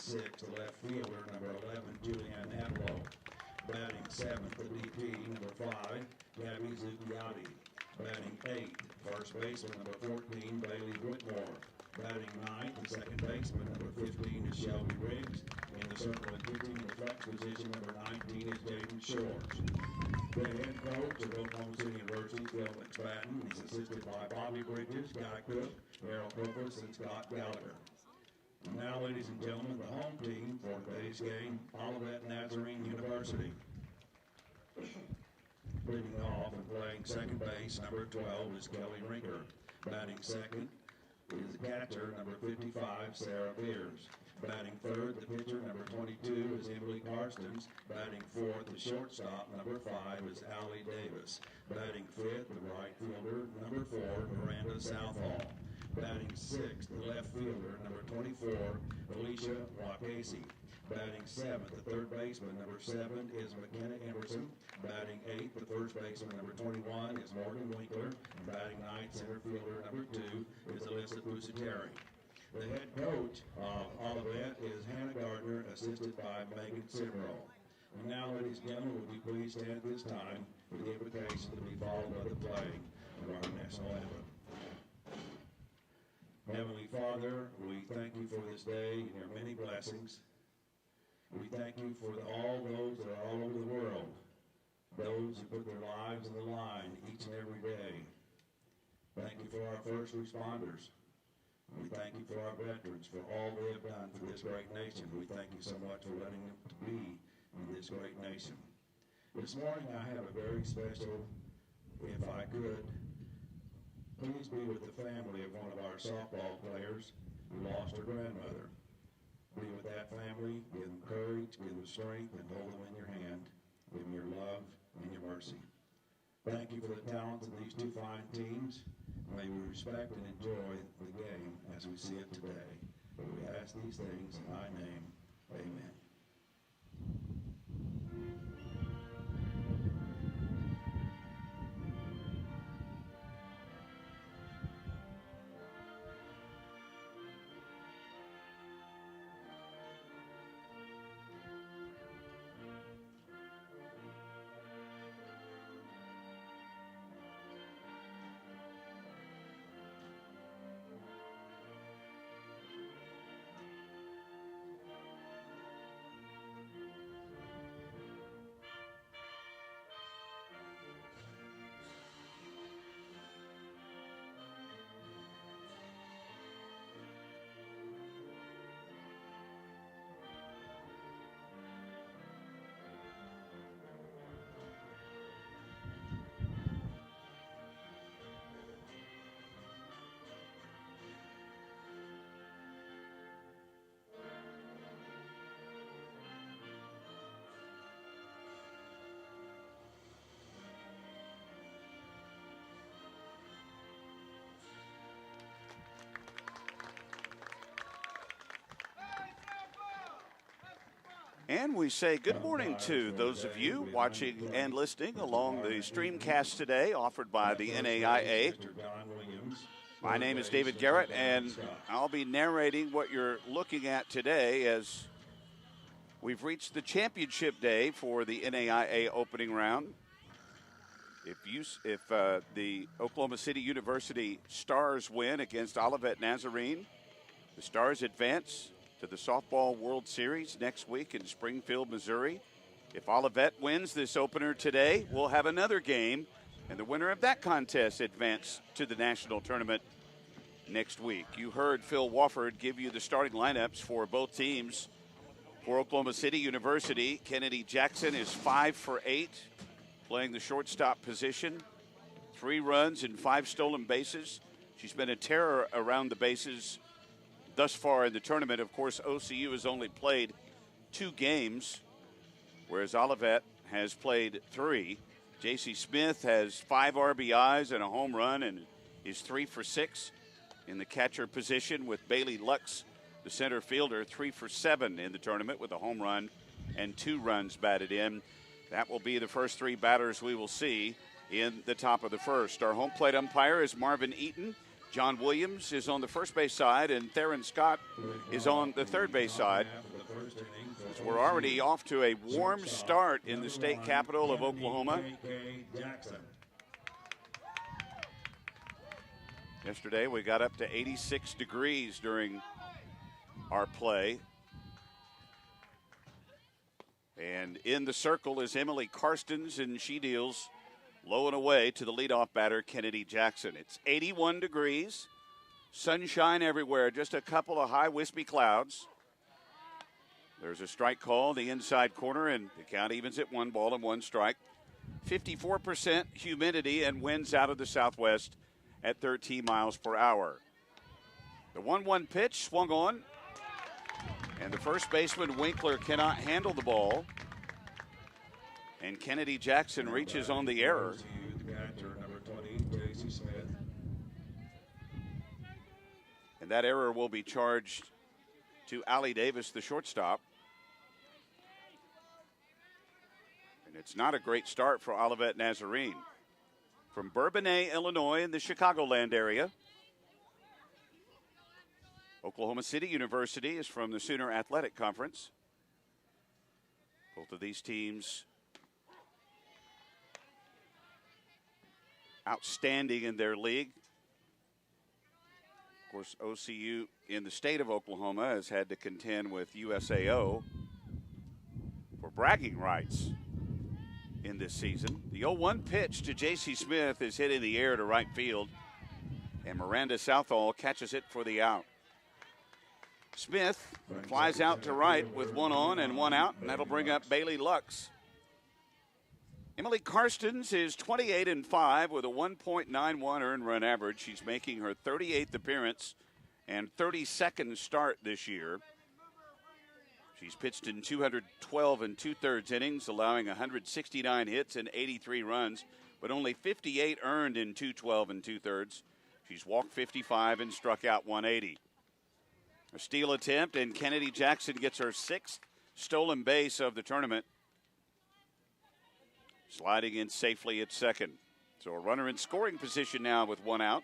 sixth, the left fielder, number 11, Julianne Adlow. Batting seventh, the DP, number 5, Gabby Zucchiotti. Batting eighth, first baseman, number 14, Bailey Whitmore. Batting ninth, the second baseman, number 15, is Shelby Riggs. In the circle and pitching, the flex position, number 19, is Jaden Shores. The head coach of Oklahoma City University, Phil McSpadden, is assisted by Bobby Bridges, Guy Cook, Errol Copus, and Scott Gallagher. And now, ladies and gentlemen, the home team for today's game, Olivet Nazarene University. Leading off and playing second base, number 12, is Kelly Rinker. Batting second is catcher, number 55, Sarah Beers. Batting third, the pitcher, number 22, is Emily Carstens. Batting fourth, the shortstop, number 5, is Allie Davis. Batting fifth, the right fielder, number 4, Miranda Southall. Batting sixth, the left fielder, number 24, Alicia Wakasey. Batting seventh, the third baseman, number 7, is McKenna Emerson. Batting eighth, the first baseman, number 21, is Morgan Winkler. And batting ninth, center fielder, number 2, is Alyssa Pusateri. The head coach of Olivet is Hannah Gardner, assisted by Megan Simrow. And now, ladies and gentlemen, would you please stand at this time for the invocation to be followed by the playing of our national anthem. Heavenly Father, we thank you for this day and your many blessings. We thank you for all those that are all over the world, those who put their lives on the line each and every day. Thank you for our first responders. We thank you for our veterans, for all they have done for this great nation. We thank you so much for letting them to be in this great nation. This morning I have a very special, if I could, please be with the family of one of our softball players who lost her grandmother. Be with that family, give them courage, give them strength, and hold them in your hand. Give them your love and your mercy. Thank you for the talents of these two fine teams. May we respect and enjoy the game as we see it today. But we ask these things in thy name. Amen. And we say good morning to those of you watching and listening along the streamcast today offered by the NAIA. My name is David Garrett, and I'll be narrating what you're looking at today as we've reached the championship day for the NAIA opening round. If the Oklahoma City University Stars win against Olivet Nazarene, the Stars advance to the Softball World Series next week in Springfield, Missouri. If Olivet wins this opener today, we'll have another game, and the winner of that contest advance to the national tournament next week. You heard Phil Wofford give you the starting lineups for both teams. For Oklahoma City University, Kennedy Jackson is 5 for 8, playing the shortstop position. 3 runs and 5 stolen bases. She's been a terror around the bases thus far in the tournament. Of course, OCU has only played 2 games, whereas Olivet has played 3. J.C. Smith has 5 RBIs and a home run and is 3 for 6 in the catcher position, with Bailey Lux, the center fielder, 3 for 7 in the tournament with a home run and 2 runs batted in. That will be the first 3 batters we will see in the top of the first. Our home plate umpire is Marvin Eaton. John Williams is on the first base side, and Theron Scott is on the third base side. So we're already off to a warm start in the state capital of Oklahoma. Yesterday we got up to 86 degrees during our play. And in the circle is Emily Karstens, and she deals low and away to the leadoff batter, Kennedy Jackson. It's 81 degrees, sunshine everywhere, just a couple of high wispy clouds. There's a strike call in the inside corner, and the count evens at 1-1 strike. 54% humidity and winds out of the southwest at 13 miles per hour. The 1-1 pitch swung on, and the first baseman Winkler cannot handle the ball. And Kennedy Jackson reaches on the error. And that error will be charged to Allie Davis, the shortstop. And it's not a great start for Olivet Nazarene. From Bourbonnais, Illinois, in the Chicagoland area. Oklahoma City University is from the Sooner Athletic Conference. Both of these teams outstanding in their league. Of course, OCU in the state of Oklahoma has had to contend with USAO for bragging rights in this season. The 0-1 pitch to J.C. Smith is hit in the air to right field, and Miranda Southall catches it for the out. Smith flies out to right with one on and one out, and that'll bring up Bailey Lux. Emily Karstens is 28-5 with a 1.91 earned run average. She's making her 38th appearance and 32nd start this year. She's pitched in 212 2/3 innings, allowing 169 hits and 83 runs, but only 58 earned in 212 2/3. She's walked 55 and struck out 180. A steal attempt, and Kennedy Jackson gets her 6th stolen base of the tournament. Sliding in safely at second. So a runner in scoring position now with one out.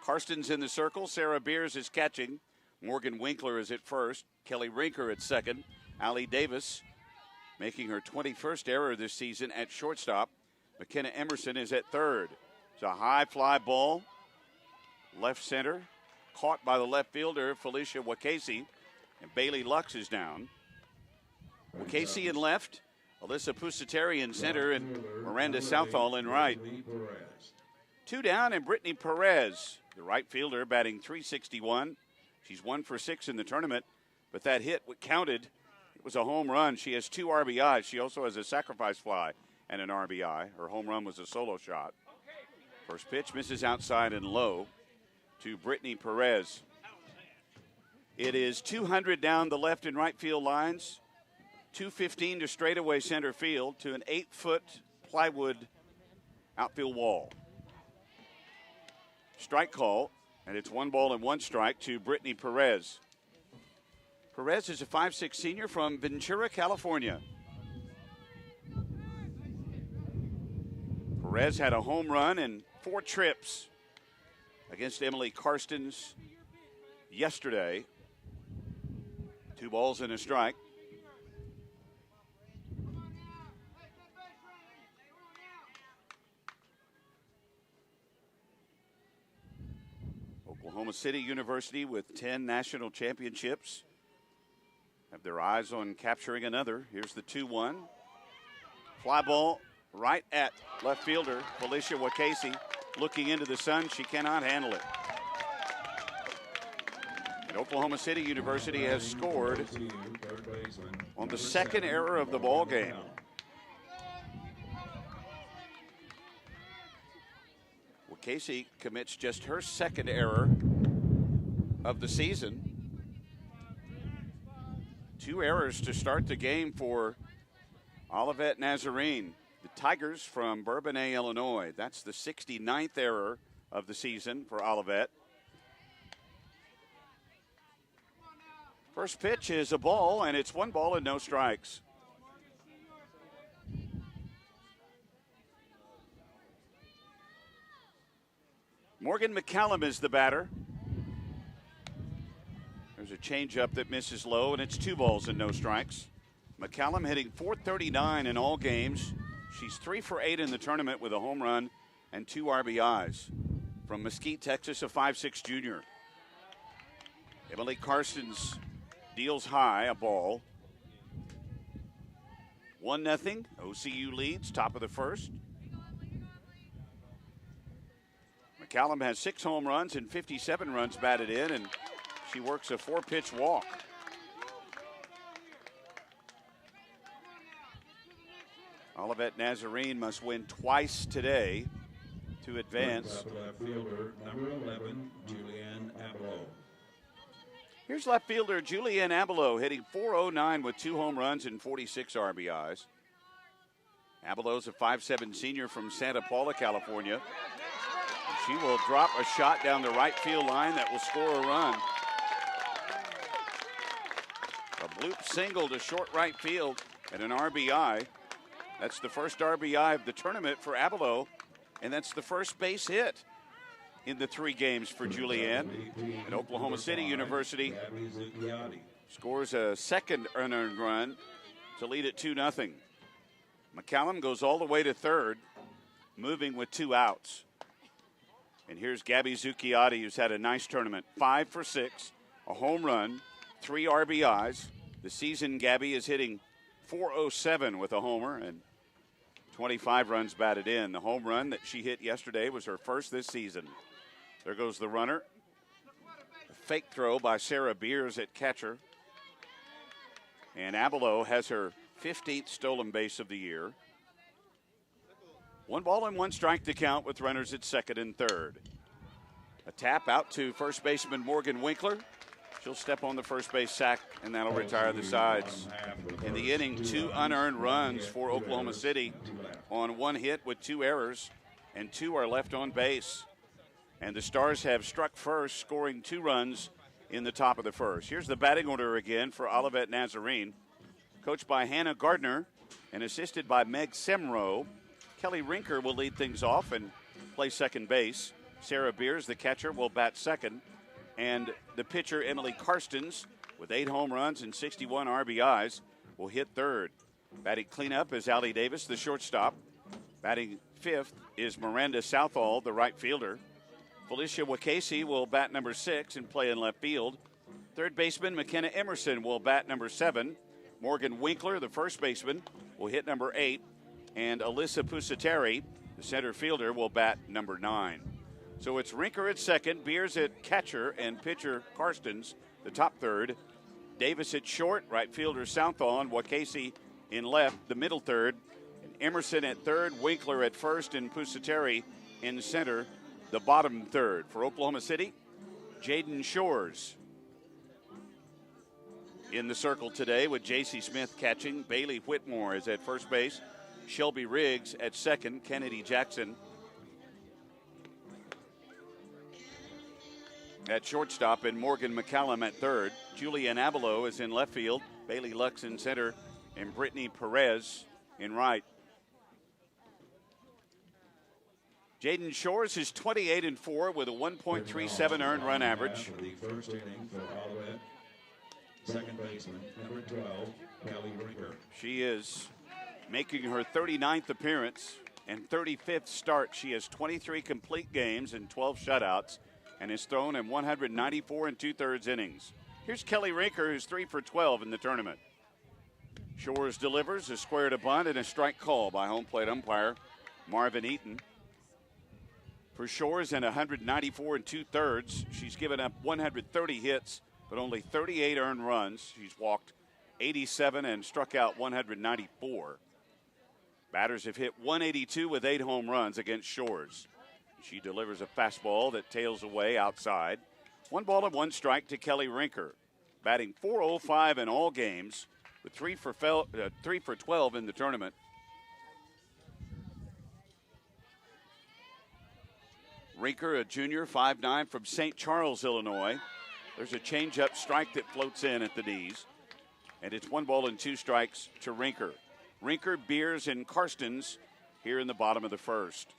Karstens in the circle. Sarah Beers is catching. Morgan Winkler is at first. Kelly Rinker at second. Allie Davis making her 21st error this season at shortstop. McKenna Emerson is at third. It's a high fly ball. Left center. Caught by the left fielder, Felicia Wakasi. And Bailey Lux is down. Wakasi in left. Alyssa Pusateri in center, and Miranda Southall in right. Two down, and Brittany Perez, the right fielder, batting .361. She's 1 for 6 in the tournament, but that hit counted. It was a home run. She has 2 RBIs. She also has a sacrifice fly and an RBI. Her home run was a solo shot. First pitch misses outside and low to Brittany Perez. It is 200 down the left and right field lines. 215 to straightaway center field to an 8-foot plywood outfield wall. Strike call, and it's 1-1 strike to Brittany Perez. Perez is a 5'6" senior from Ventura, California. Perez had a home run and 4 trips against Emily Karstens yesterday. 2 balls and a strike. Oklahoma City University with 10 national championships have their eyes on capturing another. Here's the 2-1. Fly ball right at left fielder Felicia Wakasi. Looking into the sun, she cannot handle it. And Oklahoma City University has scored on the second error of the ball game. Casey commits just her second error of the season. 2 errors to start the game for Olivet Nazarene. The Tigers from Bourbonnais, Illinois. That's the 69th error of the season for Olivet. First pitch is a ball, and it's 1 ball and no strikes. Morgan Morgan McCallum is the batter. There's a changeup that misses low, and it's 2 balls and no strikes. McCallum hitting .439 in all games. She's 3 for 8 in the tournament with a home run and 2 RBIs. From Mesquite, Texas, a 5'6" junior. Emily Carstens deals high, a ball. 1-0. OCU leads, top of the first. McCallum has 6 home runs and 57 runs batted in, and she works a 4-pitch walk. Olivet Nazarene must win twice today to advance. Left fielder, number 11, Julianne Abelow. Here's left fielder Julianne Abelow hitting .409 with 2 home runs and 46 RBIs. Abelow's a 5'7" senior from Santa Paula, California. She will drop a shot down the right field line that will score a run. A bloop single to short right field and an RBI. That's the first RBI of the tournament for Abelow, and that's the first base hit in the 3 games for Julianne. At Oklahoma City University, scores a second unearned run to lead it 2-0. McCallum goes all the way to third, moving with 2 outs. And here's Gabby Zucchiotti, who's had a nice tournament. 5 for 6, a home run, 3 RBIs. The season, Gabby is hitting .407 with a homer and 25 runs batted in. The home run that she hit yesterday was her first this season. There goes the runner. A fake throw by Sarah Beers at catcher. And Abelow has her 15th stolen base of the year. 1 ball and 1 strike to count with runners at second and third. A tap out to first baseman Morgan Winkler. She'll step on the first base sack, and that'll retire the sides. In the inning, 2 unearned runs for Oklahoma City on 1 hit with 2 errors, and 2 are left on base. And the Stars have struck first, scoring 2 runs in the top of the first. Here's the batting order again for Olivet Nazarene. Coached by Hannah Gardner and assisted by Meg Semro. Kelly Rinker will lead things off and play second base. Sarah Beers, the catcher, will bat second. And the pitcher, Emily Carstens, with 8 home runs and 61 RBIs, will hit third. Batting cleanup is Allie Davis, the shortstop. Batting fifth is Miranda Southall, the right fielder. Felicia Wakasey will bat number 6 and play in left field. Third baseman McKenna Emerson will bat number 7. Morgan Winkler, the first baseman, will hit number 8. And Alyssa Pusateri, the center fielder, will bat number 9. So it's Rinker at second, Beers at catcher, and pitcher Carstens, the top third. Davis at short, right fielder Southall, and Wakasey in left, the middle third. And Emerson at third, Winkler at first, and Pusateri in center, the bottom third. For Oklahoma City, Jaden Shores in the circle today with J.C. Smith catching. Bailey Whitmore is at first base. Shelby Riggs at second. Kennedy Jackson at shortstop, and Morgan McCallum at third. Julianne Abelow is in left field. Bailey Lux in center, and Brittany Perez in right. Jaden Shores is 28-4 with a 1.37 earned run average. The first inning for Olivet. Second baseman, number 12, Kelly Rinker. She is making her 39th appearance and 35th start. She has 23 complete games and 12 shutouts and is thrown in 194 2/3 innings. Here's Kelly Rinker, who's 3 for 12 in the tournament. Shores delivers a square to bunt and a strike call by home plate umpire Marvin Eaton. For Shores in 194 2/3, she's given up 130 hits, but only 38 earned runs. She's walked 87 and struck out 194. Batters have hit 182 with 8 home runs against Shores. She delivers a fastball that tails away outside. 1 ball and 1 strike to Kelly Rinker. Batting .405 in all games with 3 for 12 in the tournament. Rinker, a junior, 5'9", from St. Charles, Illinois. There's a changeup strike that floats in at the knees. And it's 1 ball and 2 strikes to Rinker. Rinker, Beers, and Carstens here in the bottom of the first.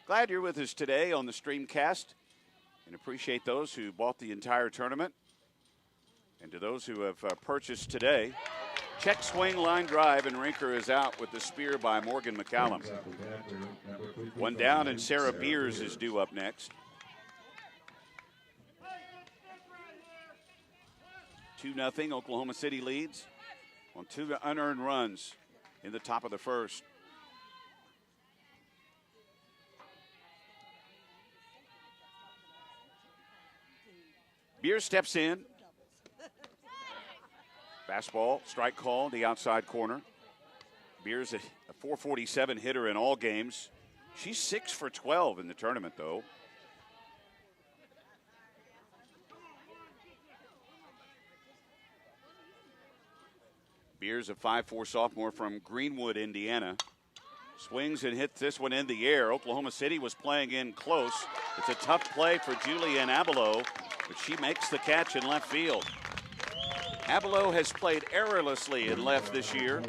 Glad you're with us today on the Streamcast, and appreciate those who bought the entire tournament. And to those who have purchased today, check swing, line drive, and Rinker is out with the spear by Morgan McCallum. One down, and Sarah Beers is due up next. 2-0, Oklahoma City leads on 2 unearned runs in the top of the first. Beers steps in. Fastball, strike call, the outside corner. Beers a .447 hitter in all games. She's 6 for 12 in the tournament, though. Beers, a 5'4" sophomore from Greenwood, Indiana. Swings and hits this one in the air. Oklahoma City was playing in close. It's a tough play for Julianne Abelow, but she makes the catch in left field. Abelow has played errorlessly in left this year.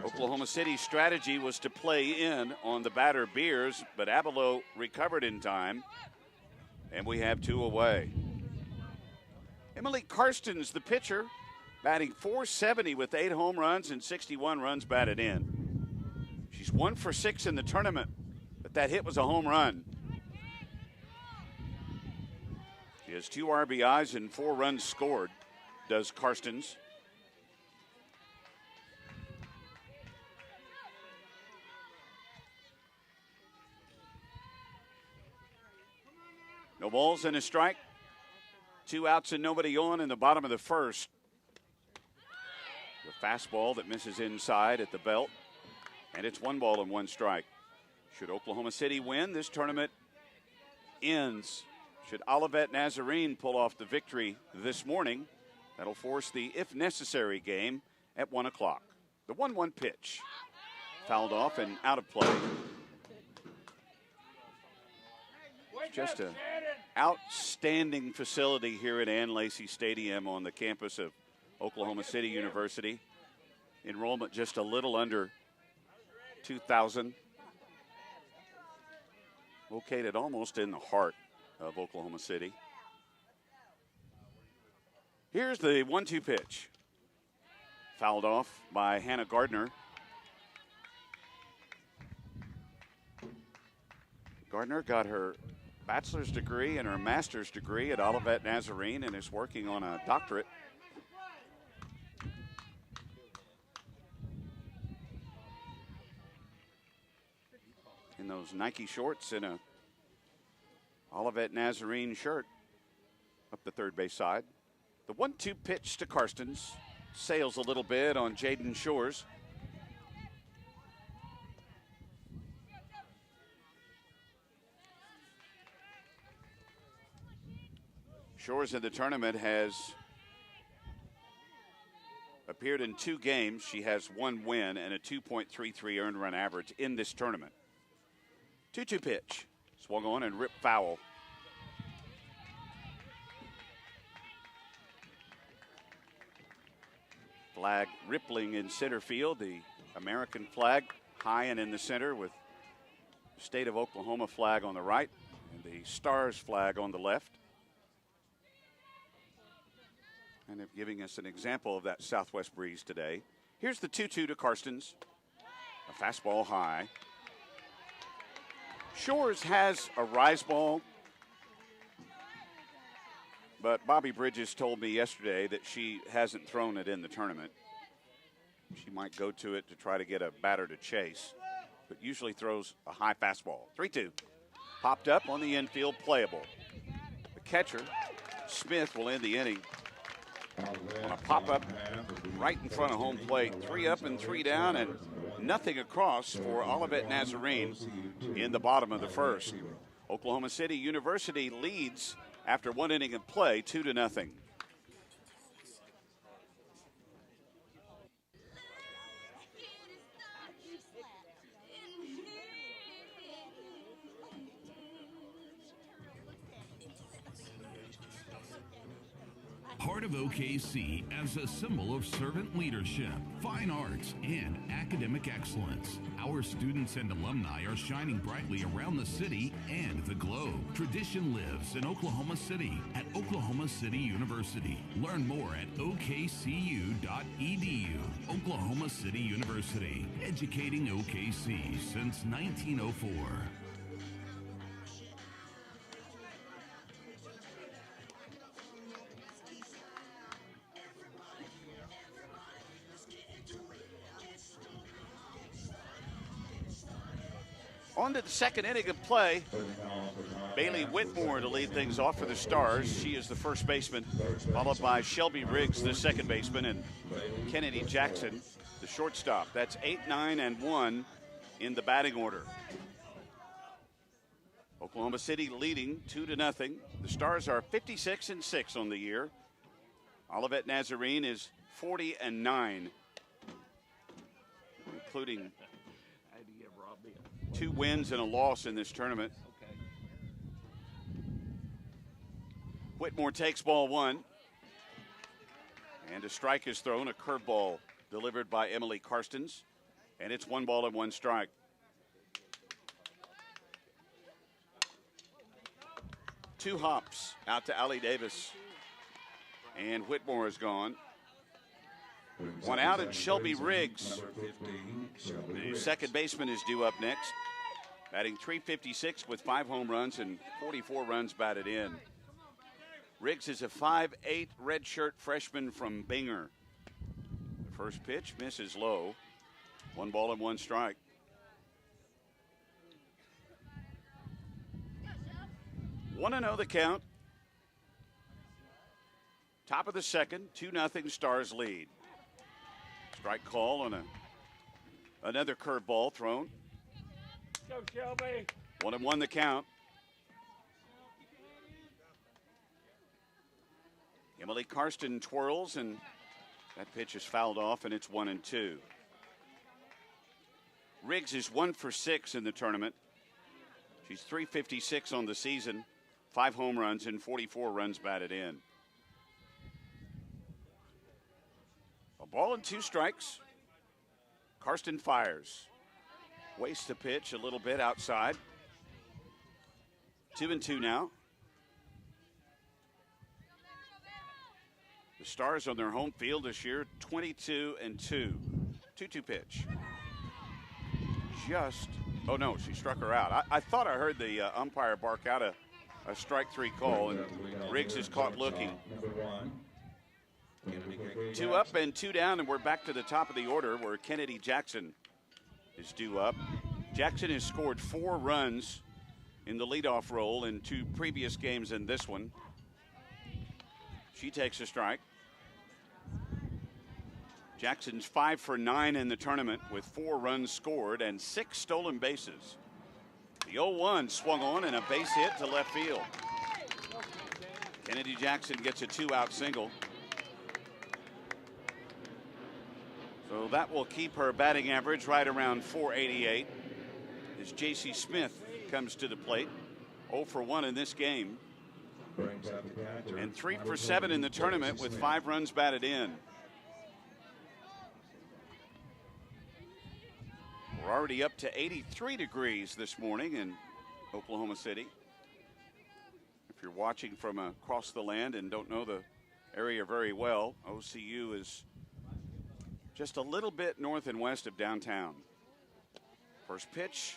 Oklahoma City's strategy was to play in on the batter Beers, but Abelow recovered in time, and we have 2 away. Emily Karstens, the pitcher, batting .470 with 8 home runs and 61 runs batted in. She's 1 for 6 in the tournament, but that hit was a home run. She has 2 RBIs and 4 runs scored, does Karstens. No balls and a strike. 2 outs and nobody on in the bottom of the first. The fastball that misses inside at the belt, and it's 1 ball and 1 strike. Should Oklahoma City win, this tournament ends. Should Olivet Nazarene pull off the victory this morning, that'll force the if necessary game at 1 o'clock. The 1-1 pitch, fouled off and out of play. It's just an outstanding facility here at Ann Lacy Stadium on the campus of Oklahoma City University. Enrollment just a little under 2,000. Located almost in the heart of Oklahoma City. Here's the 1-2 pitch. Fouled off by Hannah Gardner. Gardner got her bachelor's degree and her master's degree at Olivet Nazarene and is working on a doctorate. In those Nike shorts and a Olivet Nazarene shirt up the third base side. The 1-2 pitch to Karstens. Sails a little bit on Jaden Shores. Shores in the tournament has appeared in 2 games. She has 1 win and a 2.33 earned run average in this tournament. 2-2 pitch. Swung on and ripped foul. Flag rippling in center field. The American flag high and in the center with the state of Oklahoma flag on the right and the Stars flag on the left. And they're giving us an example of that southwest breeze today. Here's the 2-2 to Karstens. A fastball high. Shores has a rise ball, but Bobby Bridges told me yesterday that she hasn't thrown it in the tournament. She might go to it to try to get a batter to chase, but usually throws a high fastball. 3-2. Popped up on the infield, playable. The catcher, Smith, will end the inning on a pop-up right in front of home plate. 3 up and 3 down, and nothing across for Olivet Nazarene in the bottom of the first. Oklahoma City University leads after 1 inning of play, 2-0. part of OKC as a symbol of servant leadership, fine arts, and academic excellence. Our students and alumni are shining brightly around the city and the globe. Tradition lives in Oklahoma City at Oklahoma City University. Learn more at okcu.edu. Oklahoma City University, educating OKC since 1904. On to the second inning of play. Bailey Whitmore to lead things off for the Stars. She is the first baseman, followed by Shelby Riggs, the second baseman, and Kennedy Jackson, the shortstop. That's 8, 9, and 1 in the batting order. Oklahoma City leading 2-0. The Stars are 56-6 on the year. Olivet Nazarene is 40-9, including 2 wins and a loss in this tournament. Whitmore takes ball 1. And a strike is thrown, a curveball delivered by Emily Karstens. And it's 1 ball and 1 strike. Two hops out to Allie Davis. And Whitmore is gone. 1 out, and Shelby Riggs, the second baseman, is due up next. Batting .356 with 5 home runs and 44 runs batted in. Riggs is a 5'8" redshirt freshman from Binger. The first pitch misses low. 1 ball and 1 strike. Want to know the count? Top of the second, 2-0 Stars lead. Strike call on another curveball thrown. Go, Shelby. 1-1 the count. Emily Karsten twirls, and that pitch is fouled off, and it's 1-2. Riggs is 1 for 6 in the tournament. She's .356 on the season, 5 home runs and 44 runs batted in. A ball and 2 strikes. Karsten fires. Wastes the pitch a little bit outside. 2-2 now. The Stars on their home field this year, 22-2. 2-2 pitch. Oh no, she struck her out. I thought I heard the umpire bark out a strike 3 call, and Riggs is caught looking. 2 up and 2 down, and we're back to the top of the order where Kennedy Jackson is due up. Jackson has scored 4 runs in the leadoff role in 2 previous games and this one. She takes a strike. Jackson's 5 for 9 in the tournament with 4 runs scored and 6 stolen bases. The 0-1 swung on and a base hit to left field. Kennedy Jackson gets a 2-out single. So that will keep her batting average right around .488 as J.C. Smith comes to the plate. 0 for 1 in this game. And 3 for 7 in the tournament with 5 runs batted in. We're already up to 83 degrees this morning in Oklahoma City. If you're watching from across the land and don't know the area very well, OCU is just a little bit north and west of downtown. First pitch,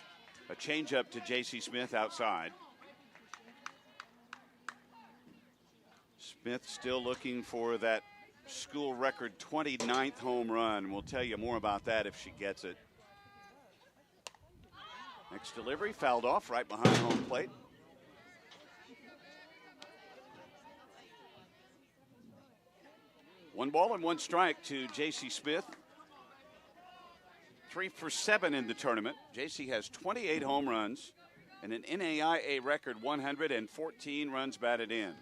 a changeup to J.C. Smith outside. Smith still looking for that school record 29th home run. We'll tell you more about that if she gets it. Next delivery fouled off right behind home plate. One ball and 1 strike to J.C. Smith. 3 for 7 in the tournament. J.C. has 28 home runs and an NAIA record 114 runs batted in.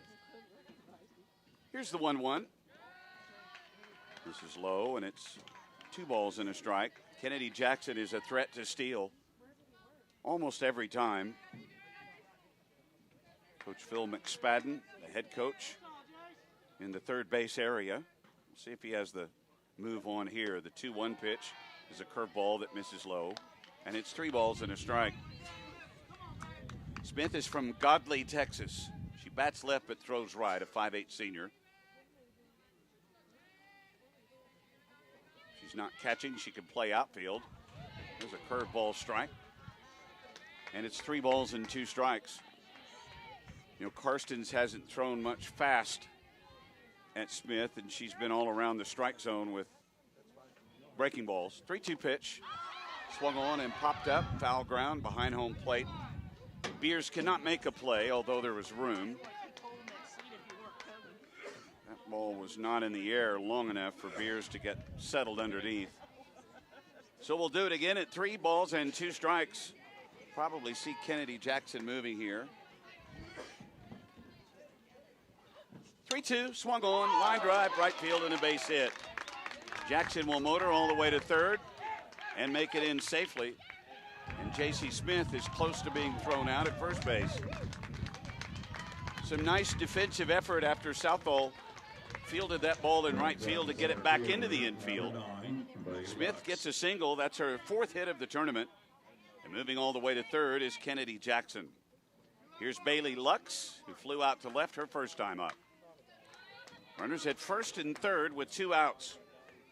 Here's the 1-1. This is low, and it's 2 balls and a strike. Kennedy Jackson is a threat to steal almost every time. Coach Phil McSpadden, the head coach, in the third base area. We'll see if he has the move on here. The 2-1 pitch is a curveball that misses low, and it's 3 balls and a strike. Smith is from Godley, Texas. She bats left but throws right, a 5'8" senior. She's not catching. She can play outfield. There's a curveball strike. And it's 3 balls and 2 strikes. You know, Karstens hasn't thrown much fast at Smith, and she's been all around the strike zone with breaking balls. 3-2 pitch. Swung on and popped up. Foul ground behind home plate. Beers cannot make a play, although there was room. That ball was not in the air long enough for Beers to get settled underneath. So we'll do it again at 3 balls and 2 strikes. Probably see Kennedy Jackson moving here. 3-2, swung on, line drive, right field, and a base hit. Jackson will motor all the way to third and make it in safely. And J.C. Smith is close to being thrown out at first base. Some nice defensive effort after Southall fielded that ball in right field to get it back into the infield. Smith gets a single. That's her 4th hit of the tournament. And moving all the way to third is Kennedy Jackson. Here's Bailey Lux, who flew out to left her first time up. Runners at first and third with 2 outs.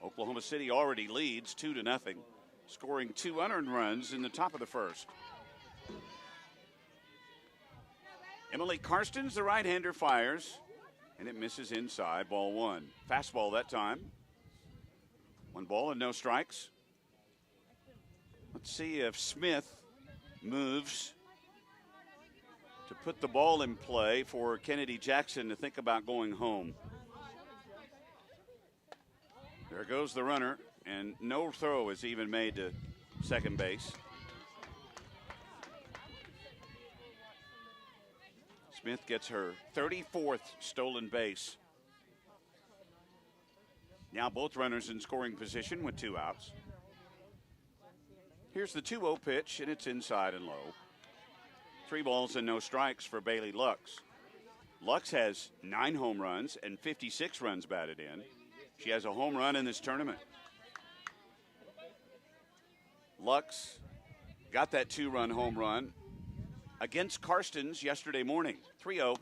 Oklahoma City already leads 2-0, scoring 2 unearned runs in the top of the first. Emily Karstens, the right-hander, fires, and it misses inside, ball 1. Fastball that time. 1 ball and no strikes. Let's see if Smith moves to put the ball in play for Kennedy Jackson to think about going home. There goes the runner, and no throw is even made to second base. Smith gets her 34th stolen base. Now both runners in scoring position with 2 outs. Here's the 2-0 pitch, and it's inside and low. 3 balls and no strikes for Bailey Lux. Lux has 9 home runs and 56 runs batted in. She has a home run in this tournament. Lux got that 2-run home run against Karstens yesterday morning. 3-0,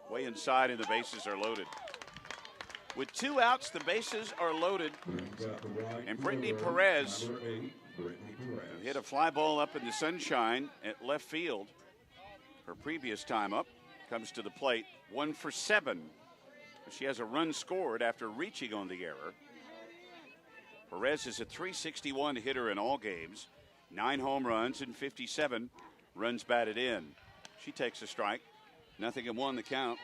way inside, and the bases are loaded. With 2 outs, the bases are loaded. And Brittany Perez hit a fly ball up in the sunshine at left field. Her previous time up comes to the plate, 1 for 7. She has a run scored after reaching on the error. Perez is a .361 hitter in all games, 9 home runs and 57 runs batted in. She takes a strike. 0-1 the count.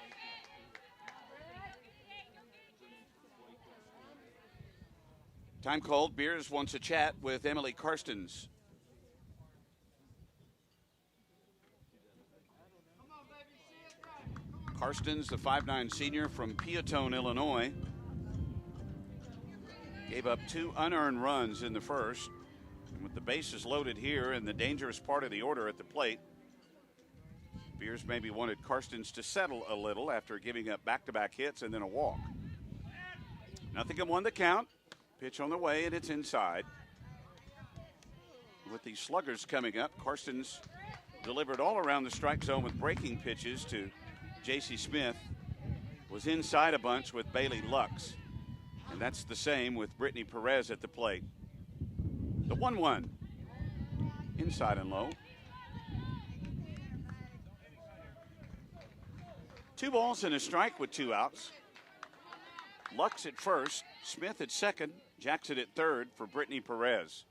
Time called. Beers wants a chat with Emily Karstens. Karstens, the 5'9" senior from Peatone, Illinois, gave up 2 unearned runs in the first. And with the bases loaded here in the dangerous part of the order at the plate, Beers maybe wanted Karstens to settle a little after giving up back-to-back hits and then a walk. 0-1 the count. Pitch on the way, and it's inside. With the sluggers coming up, Karstens delivered all around the strike zone with breaking pitches to J.C. Smith. Was inside a bunch with Bailey Lux. And that's the same with Brittany Perez at the plate. The 1-1. Inside and low. 2 balls and a strike with 2 outs. Lux at first, Smith at second, Jackson at third for Brittany Perez.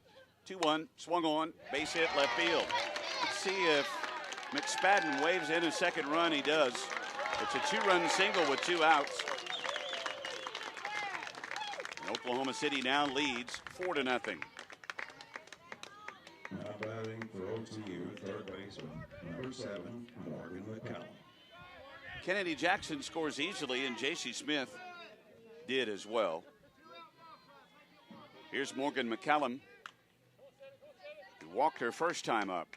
2-1, swung on, base hit left field. Let's see if McSpadden waves in a second run. He does. It's a 2-run single with 2 outs. And Oklahoma City now leads 4-0. Now batting for OTU, third baseman, number 7, Morgan McCallum. Kennedy Jackson scores easily, and J.C. Smith did as well. Here's Morgan McCallum, who walked her first time up.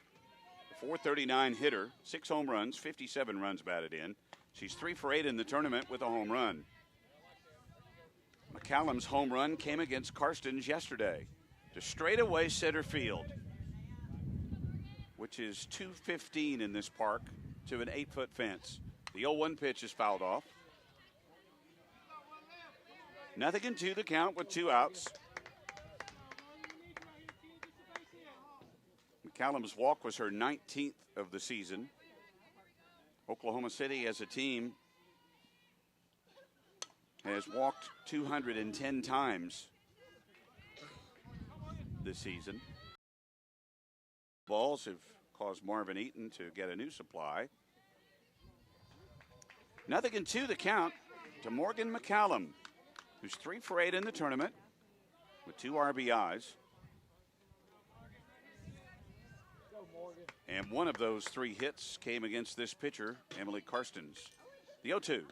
A .439 hitter, 6 home runs, 57 runs batted in. She's 3 for 8 in the tournament with a home run. McCallum's home run came against Karstens yesterday to straightaway center field, which is 215 in this park to an 8-foot fence. The 0-1 pitch is fouled off. 0-2 the count with 2 outs. McCallum's walk was her 19th of the season. Oklahoma City as a team has walked 210 times this season. Balls have caused Marvin Eaton to get a new supply. 0-2 the count to Morgan McCallum, who's 3 for 8 in the tournament with 2 RBIs. And one of those 3 hits came against this pitcher, Emily Karstens. The 0-2.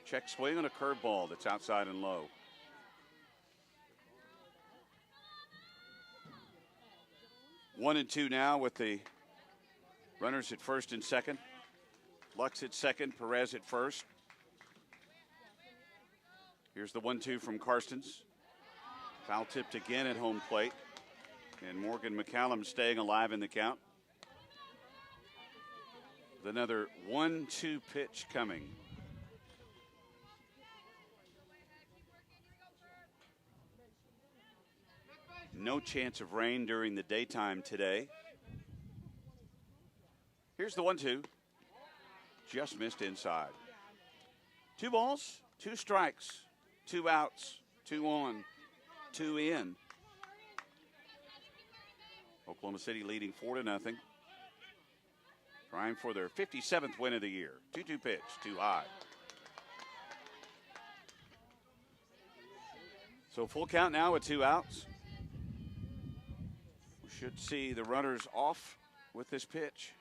Check swing on a curveball that's outside and low. One and two now with the runners at first and second. Lux at second, Perez at first. Here's the 1-2 from Karstens. Foul tipped again at home plate. And Morgan McCallum staying alive in the count. With another 1-2 pitch coming. No chance of rain during the daytime today. Here's the 1-2. Just missed inside. 2 balls, 2 strikes, 2 outs, 2 on, 2 in. Oklahoma City leading 4-0. Trying for their 57th win of the year. 2-2 pitch, too high. So full count now with 2 outs. We should see the runners off with this pitch.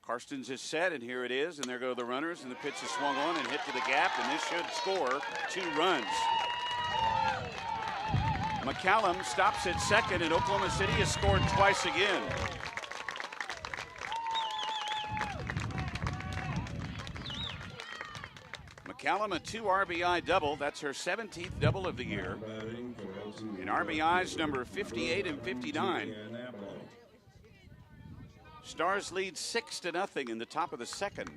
Karstens is set, and here it is, and there go the runners, and the pitch is swung on and hit to the gap, and this should score 2 runs. McCallum stops at second, and Oklahoma City has scored twice again. McCallum a 2 RBI double. That's her 17th double of the year. And RBIs number 58 and 59. Stars lead 6-0 in the top of the second.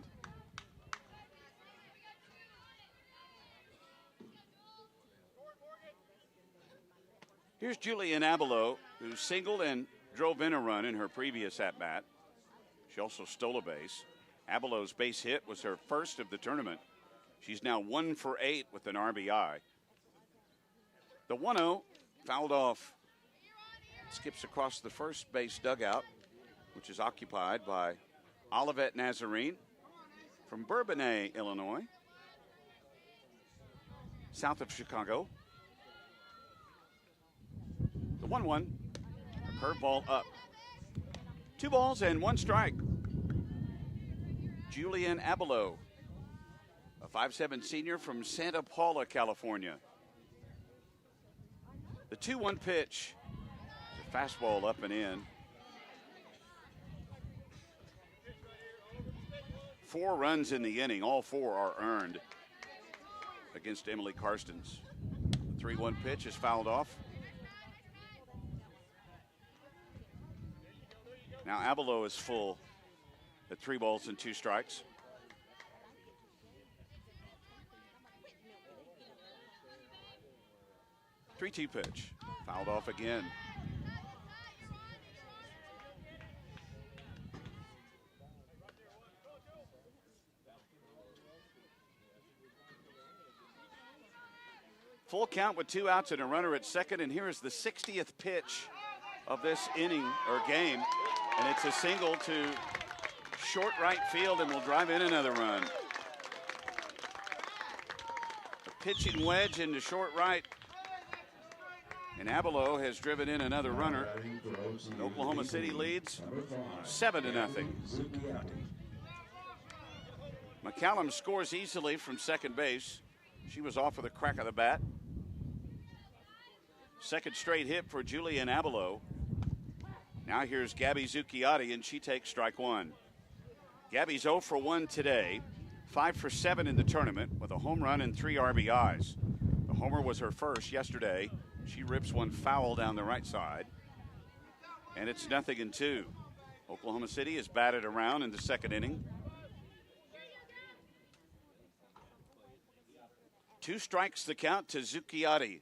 Here's Julian Abelow, who singled and drove in a run in her previous at-bat. She also stole a base. Abelow's base hit was her first of the tournament. She's now 1 for 8 with an RBI. The 1-0 fouled off. Skips across the first base dugout, which is occupied by Olivet Nazarene from Bourbonnais, Illinois, south of Chicago. The 1-1, a curveball up. 2 balls and 1 strike. Julian Abelow, a 5'7" senior from Santa Paula, California. The 2-1 pitch, a fastball up and in. 4 runs in the inning. All 4 are earned against Emily Karstens. The 3-1 pitch is fouled off. Now Abelow is full at 3 balls and 2 strikes. The 3-2 pitch, fouled off again. Full count with 2 outs and a runner at second, and here is the 60th pitch of this inning or game, and it's a single to short right field and will drive in another run. A pitching wedge into short right, and Abelow has driven in another runner. And Oklahoma City leads 7-0. McCallum scores easily from second base. She was off with a crack of the bat. Second straight hit for Julian Abelow. Now here's Gabby Zucchiotti, and she takes strike 1. Gabby's 0 for 1 today. 5 for 7 in the tournament with a home run and 3 RBIs. The homer was her first yesterday. She rips one foul down the right side. And it's 0-2. Oklahoma City is batted around in the second inning. 2 strikes the count to Zucchiotti.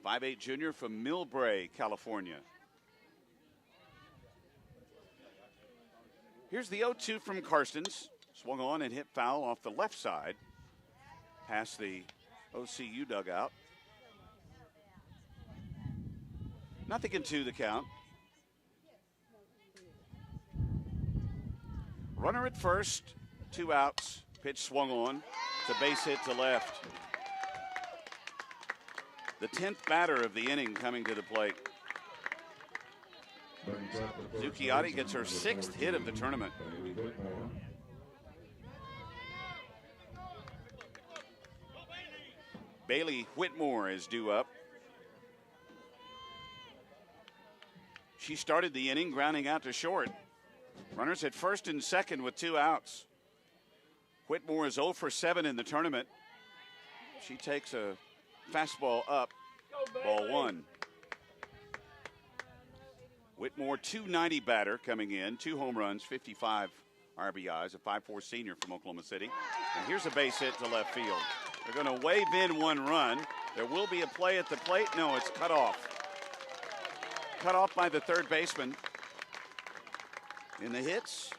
5'8" junior from Millbrae, California. Here's the 0-2 from Karstens. Swung on and hit foul off the left side. Past the OCU dugout. 0-2 the count. Runner at first, 2 outs. Pitch swung on. It's a base hit to left. The 10th batter of the inning coming to the plate. Zucchiotti gets her 6th hit of the tournament. Bailey Whitmore is due up. She started the inning grounding out to short. Runners at first and second with 2 outs. Whitmore is 0 for 7 in the tournament. She takes a fastball up, ball 1. Whitmore, 290 batter coming in, 2 home runs, 55 RBIs, a 5'4" senior from Oklahoma City. And here's a base hit to left field. They're going to wave in 1 run. There will be a play at the plate. No, it's cut off. Cut off by the third baseman. And the hits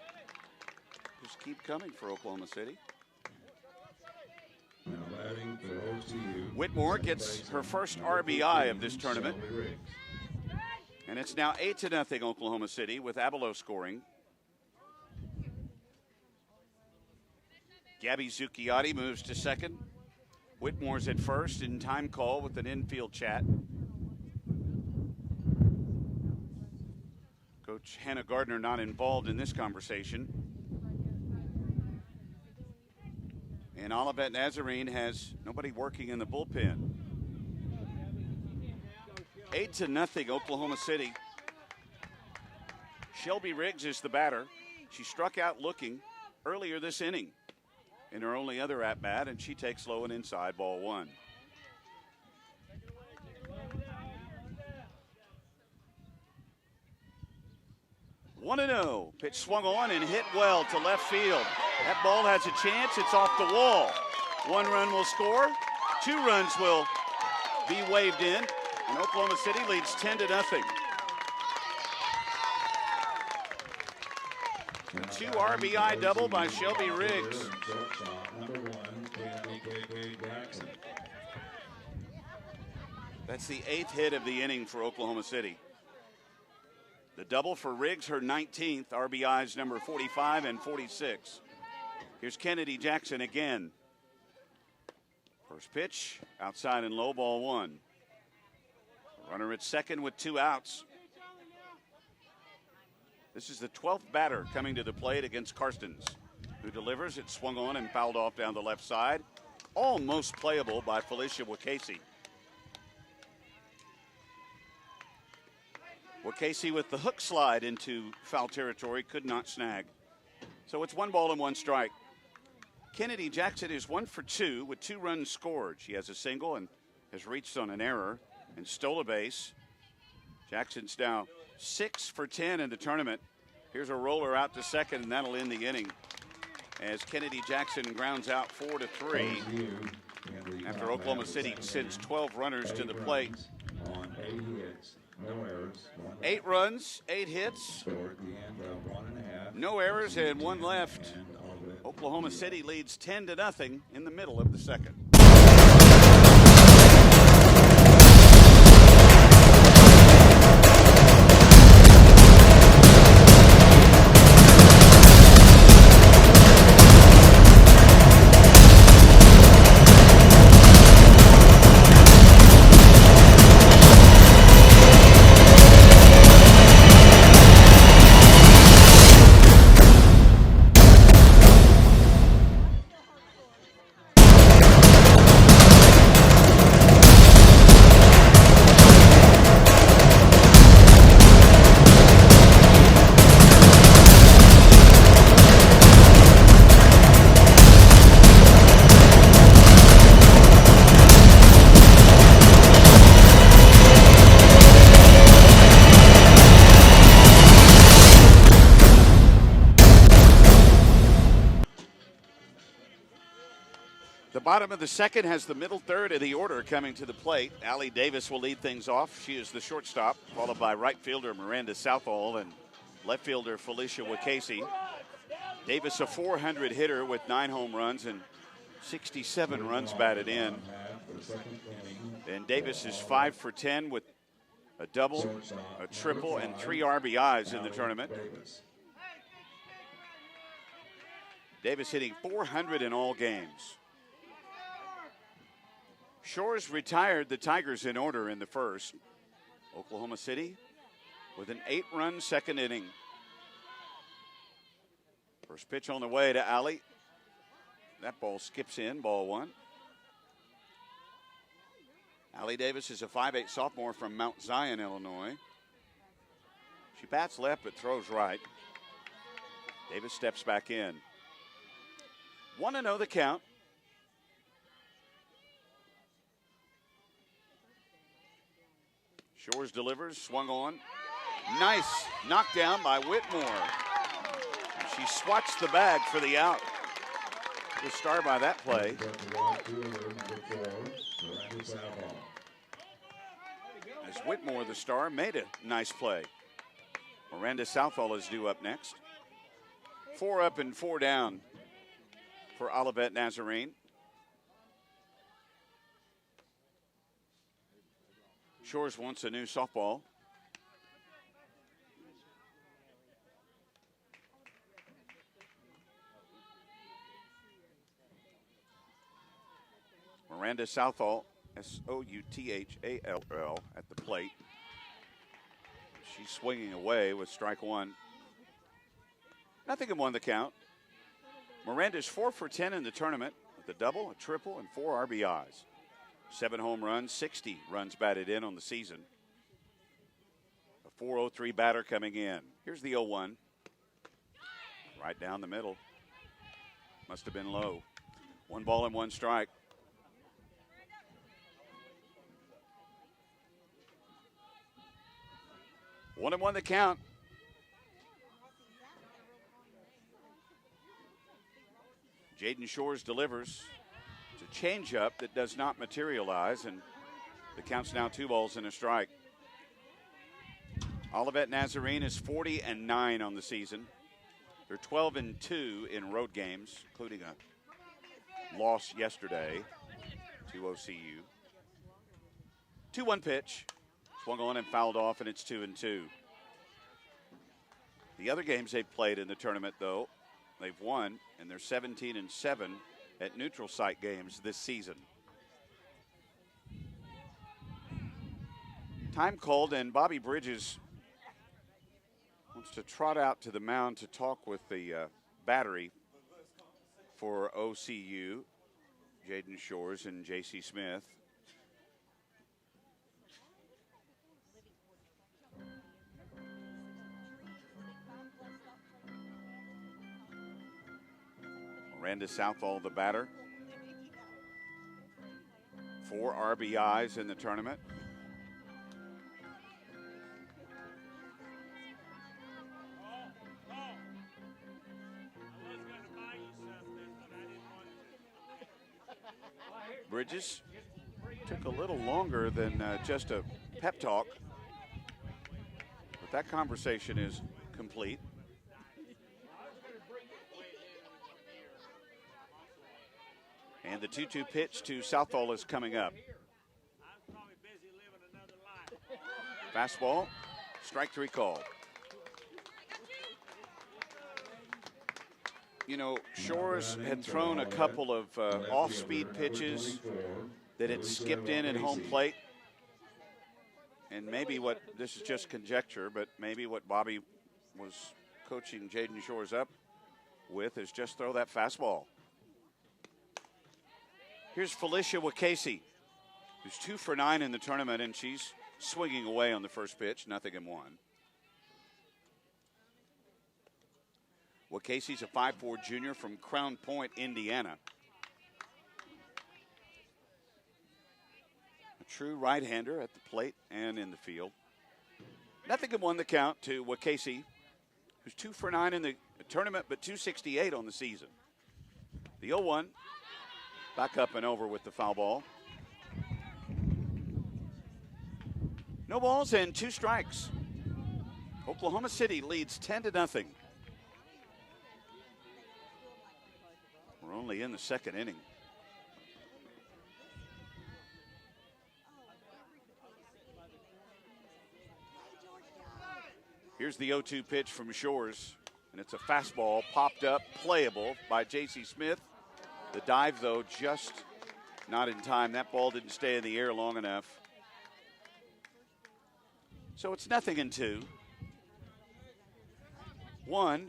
just keep coming for Oklahoma City. Whitmore gets her first RBI of this tournament. And it's now 8-0 Oklahoma City with Abelow scoring. Gabby Zucchiotti moves to second. Whitmore's at first in time call with an infield chat. Coach Hannah Gardner not involved in this conversation. And Olivet Nazarene has nobody working in the bullpen. 8-0 Oklahoma City. Shelby Riggs is the batter. She struck out looking earlier this inning in her only other at-bat, and she takes low and inside, ball 1. One 1-0. Pitch swung on and hit well to left field. That ball has a chance. It's off the wall. 1 run will score. 2 runs will be waved in. And Oklahoma City leads 10-0. 2 RBI double by Shelby Riggs. That's the 8th hit of the inning for Oklahoma City. The double for Riggs, her 19th. RBIs number 45 and 46. Here's Kennedy Jackson again. First pitch, outside and low, ball 1. Runner at second with 2 outs. This is the 12th batter coming to the plate against Karstens, who delivers. It swung on and fouled off down the left side. Almost playable by Felicia Wakasey. Wakasey with the hook slide into foul territory, could not snag. So it's 1 ball and 1 strike. Kennedy Jackson is 1 for 2 with 2 runs scored. She has a single and has reached on an error and stole a base. Jackson's now 6 for 10 in the tournament. Here's a roller out to second, and that'll end the inning as Kennedy Jackson grounds out 4-3 after Oklahoma City sends 12 runners to the plate. 8 runs, 8 hits, no errors, and 1 left. Oklahoma City leads 10-0 in the middle of the second. The bottom of the second has the middle third of the order coming to the plate. Allie Davis will lead things off. She is the shortstop, followed by right fielder Miranda Southall and left fielder Felicia Wakasey. Davis, a 400 hitter with 9 home runs and 67 runs batted in. And Davis is 5 for 10 with a double, a triple, and 3 RBIs in the tournament. Davis hitting 400 in all games. Shores retired the Tigers in order in the first. Oklahoma City with an 8-run second inning. First pitch on the way to Allie. That ball skips in, ball 1. Allie Davis is a 5'8" sophomore from Mount Zion, Illinois. She bats left but throws right. Davis steps back in. 1-0 the count. Shores delivers, swung on. Nice knockdown by Whitmore. She swats the bag for the out. Good start by that play. As Whitmore, the star, made a nice play. Miranda Southall is due up next. 4 up and 4 down for Olivet Nazarene. Shores wants a new softball. Miranda Southall, Southall at the plate. She's swinging away with strike 1. Nothing in 1 the count. Miranda's 4 for 10 in the tournament with a double, a triple, and 4 RBIs. 7 home runs, 60 runs batted in on the season. A 403 batter coming in. Here's the 0-1. Right down the middle. Must have been low. 1 ball and 1 strike. One and 1 the count. Jaden Shores delivers. It's a changeup that does not materialize, and the count's now 2 balls and a strike. Olivet Nazarene is 40-9 on the season. They're 12-2 in road games, including a loss yesterday to OCU. 2-1 pitch. Swung on and fouled off, and it's 2-2. The other games they've played in the tournament, though, they've won, and they're 17-7 at neutral site games this season. Time called, and Bobby Bridges wants to trot out to the mound to talk with the battery for OCU, Jaden Shores and J.C. Smith. Miranda Southall, the batter. 4 RBIs in the tournament. Bridges took a little longer than just a pep talk, but that conversation is complete. And the 2-2 pitch to Southall is coming up. Fastball, strike 3 called. You know, Shores had thrown a couple of off-speed pitches that had skipped in at home plate. And maybe this is just conjecture, but maybe what Bobby was coaching Jaden Shores up with is just throw that fastball. Here's Felicia Wakasey, who's 2 for 9 in the tournament, and she's swinging away on the first pitch, 0-1. Wakasey's a 5'4" junior from Crown Point, Indiana. A true right-hander at the plate and in the field. 0-1 the count to Wakasey, who's 2 for 9 in the tournament, but 268 on the season. The 0-1. Back up and over with the foul ball. No balls and 2 strikes. Oklahoma City leads 10-0. We're only in the 2nd inning. Here's the 0-2 pitch from Shores, and it's a fastball popped up, playable by J.C. Smith. The dive, though, just not in time. That ball didn't stay in the air long enough. So it's 0-2. 1,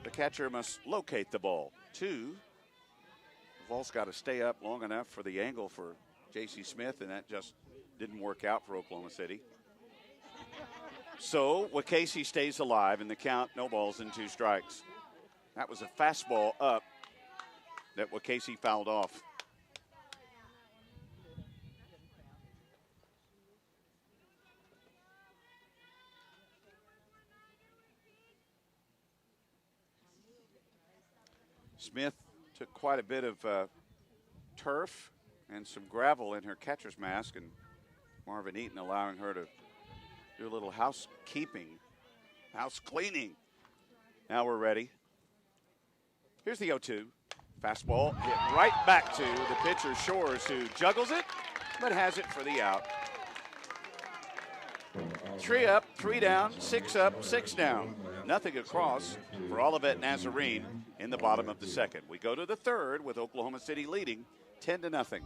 the catcher must locate the ball. 2, the ball's got to stay up long enough for the angle for J.C. Smith, and that just didn't work out for Oklahoma City. So OKC stays alive in the count, no balls and 2 strikes. That was a fastball up that OKC fouled off. Smith took quite a bit of turf and some gravel in her catcher's mask, and Marvin Eaton allowing her to do a little housekeeping, house cleaning. Now we're ready. Here's the 0-2. Fastball hit right back to the pitcher, Shores, who juggles it, but has it for the out. 3 up, 3 down, 6 up, 6 down. Nothing across for Olivet Nazarene in the bottom of the 2nd. We go to the 3rd with Oklahoma City leading 10-0.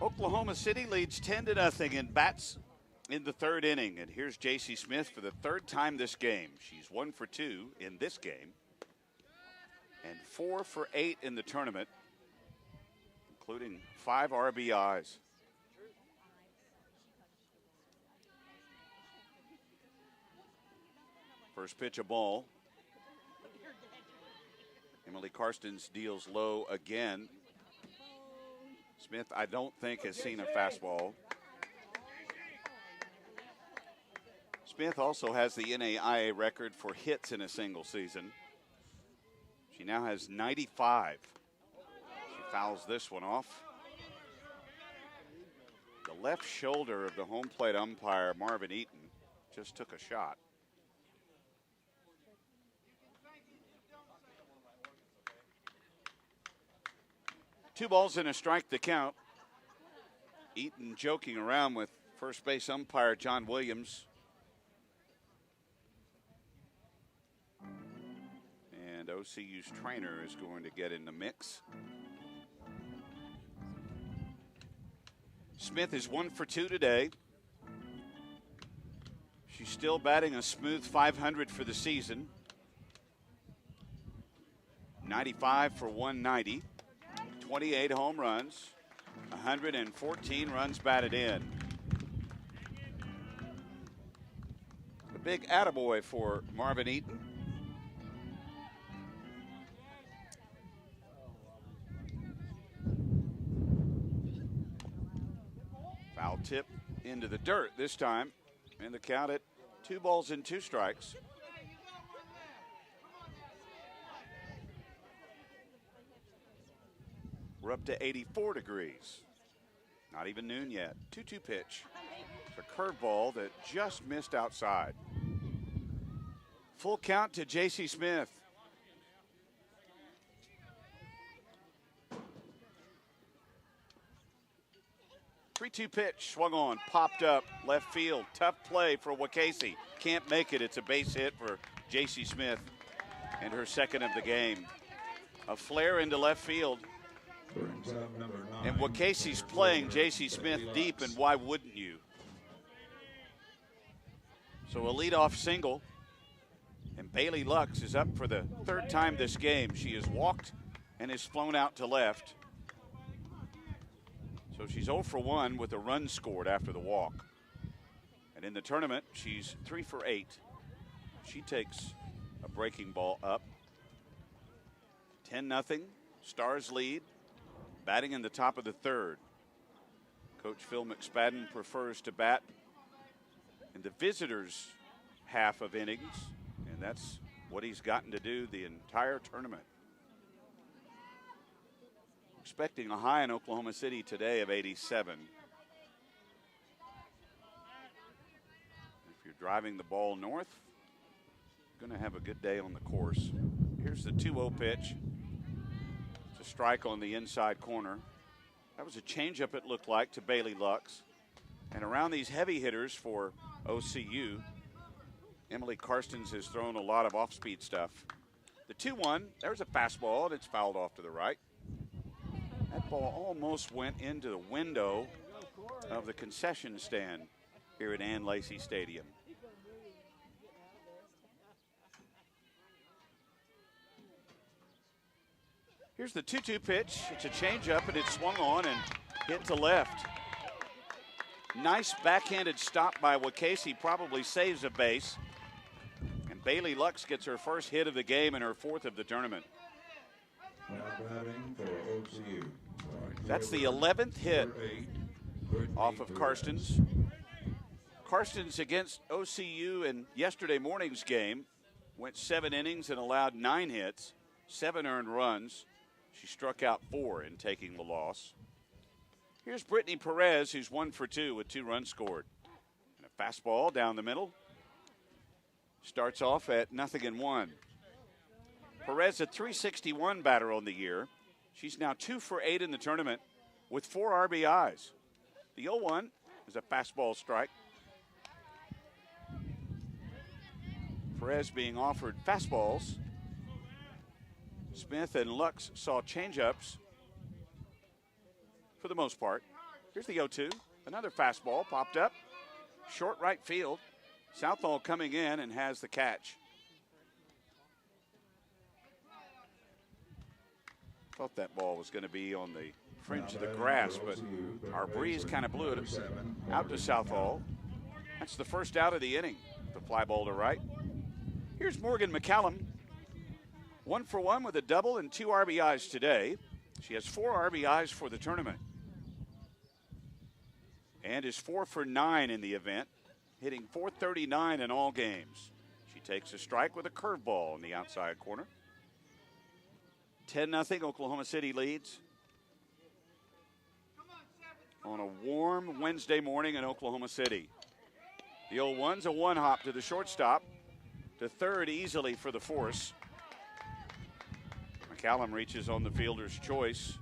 Oklahoma City leads 10-0 in bats in the 3rd inning. And here's J.C. Smith for the 3rd time this game. She's 1 for 2 in this game and 4 for 8 in the tournament, including 5 RBIs. First pitch, a ball. Emily Karstens deals low again. Smith, I don't think, has seen a fastball. Smith also has the NAIA record for hits in a single season. She now has 95. She fouls this one off. The left shoulder of the home plate umpire, Marvin Eaton, just took a shot. Two balls and a strike to count. Eaton joking around with first base umpire John Williams. And OCU's trainer is going to get in the mix. Smith is 1 for 2 today. She's still batting a smooth .500 for the season. 95 for 190. 28 home runs, 114 runs batted in. A big attaboy for Marvin Eaton. Foul tip into the dirt this time, and the count at 2 balls and 2 strikes. We're up to 84 degrees. Not even noon yet. 2-2 pitch. A curveball that just missed outside. Full count to J.C. Smith. Three-two pitch, swung on, popped up, left field. Tough play for Wakasey. Can't make it. It's a base hit for J.C. Smith and her second of the game. A flare into left field. And Wakasey's playing J.C. Smith deep, and why wouldn't you? So a leadoff single. And Bailey Lux is up for the third time this game. She has walked and has flown out to left. So she's 0 for 1 with a run scored after the walk. And in the tournament, she's 3 for 8. She takes a breaking ball up. 10-0, Stars lead, batting in the top of the third. Coach Phil McSpadden prefers to bat in the visitors' half of innings, and that's what he's gotten to do the entire tournament. Expecting a high in Oklahoma City today of 87. If you're driving the ball north, going to have a good day on the course. Here's the 2-0 pitch. It's a strike on the inside corner. That was a changeup, it looked like, to Bailey Lux. And around these heavy hitters for OCU, Emily Karstens has thrown a lot of off-speed stuff. The 2-1, there's a fastball, and it's fouled off to the right. That ball almost went into the window of the concession stand here at Ann Lacy Stadium. Here's the 2-2 pitch. It's a changeup, and it's swung on and hit to left. Nice backhanded stop by Wakasey, probably saves a base. And Bailey Lux gets her first hit of the game and her fourth of the tournament. Now batting for OCU. That's the 11th hit off of Karstens. Karstens against OCU in yesterday morning's game went 7 innings and allowed 9 hits, 7 earned runs. She struck out 4 in taking the loss. Here's Brittany Perez, who's 1 for 2 with 2 runs scored. And a fastball down the middle. Starts off at 0-1. Perez, a .361 batter on the year. She's now 2 for 8 in the tournament with 4 RBIs. The 0-1 is a fastball strike. Perez being offered fastballs. Smith and Lux saw changeups for the most part. Here's the 0-2. Another fastball popped up. Short right field. Southall coming in and has the catch. Thought that ball was going to be on the fringe of the grass, but our breeze kind of blew it out to Southall. That's the first out of the inning. The fly ball to right. Here's Morgan McCallum. 1 for 1 with a double and 2 RBIs today. She has 4 RBIs for the tournament. And is 4 for 9 in the event, hitting .439 in all games. She takes a strike with a curveball in the outside corner. 10-0, Oklahoma City leads. On a warm Wednesday morning in Oklahoma City. The 0-1's a one-hop to the shortstop. To third easily for the force. McCallum reaches on the fielder's choice.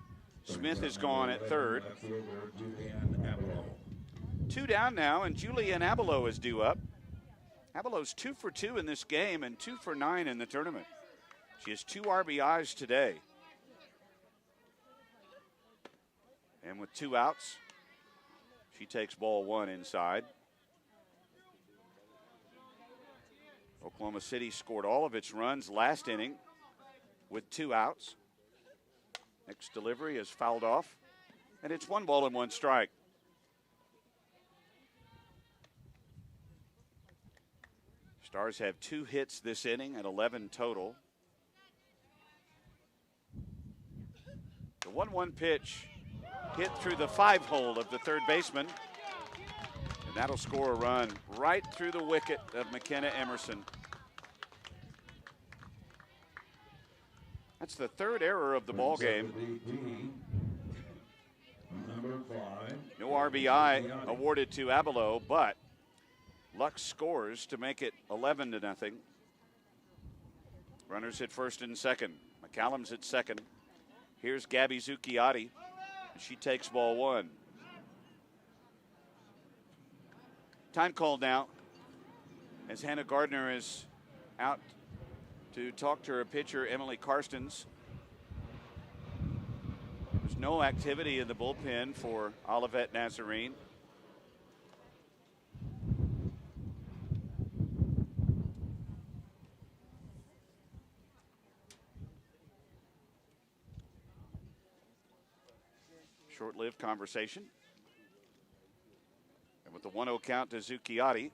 Smith is gone at third. 2 down now, and Julianne Abelow is due up. Abelow's 2 for 2 in this game and 2 for 9 in the tournament. She has 2 RBIs today. And with 2 outs, she takes ball 1 inside. Oklahoma City scored all of its runs last inning with 2 outs. Next delivery is fouled off, and it's 1 ball and 1 strike. Stars have 2 hits this inning at 11 total. The 1-1 pitch hit through the 5-hole of the third baseman. And that'll score a run right through the wicket of McKenna Emerson. That's the 3rd error of the ball game. Number No RBI awarded to Abelow, but Lux scores to make it 11-0. Runners at first and second. McCallum's at second. Here's Gabby Zucchiotti. She takes ball one. Time called now as Hannah Gardner is out to talk to her pitcher, Emily Karstens. There's no activity in the bullpen for Olivet Nazarene. Short-lived conversation. And with the 1-0 count to Zucchiotti,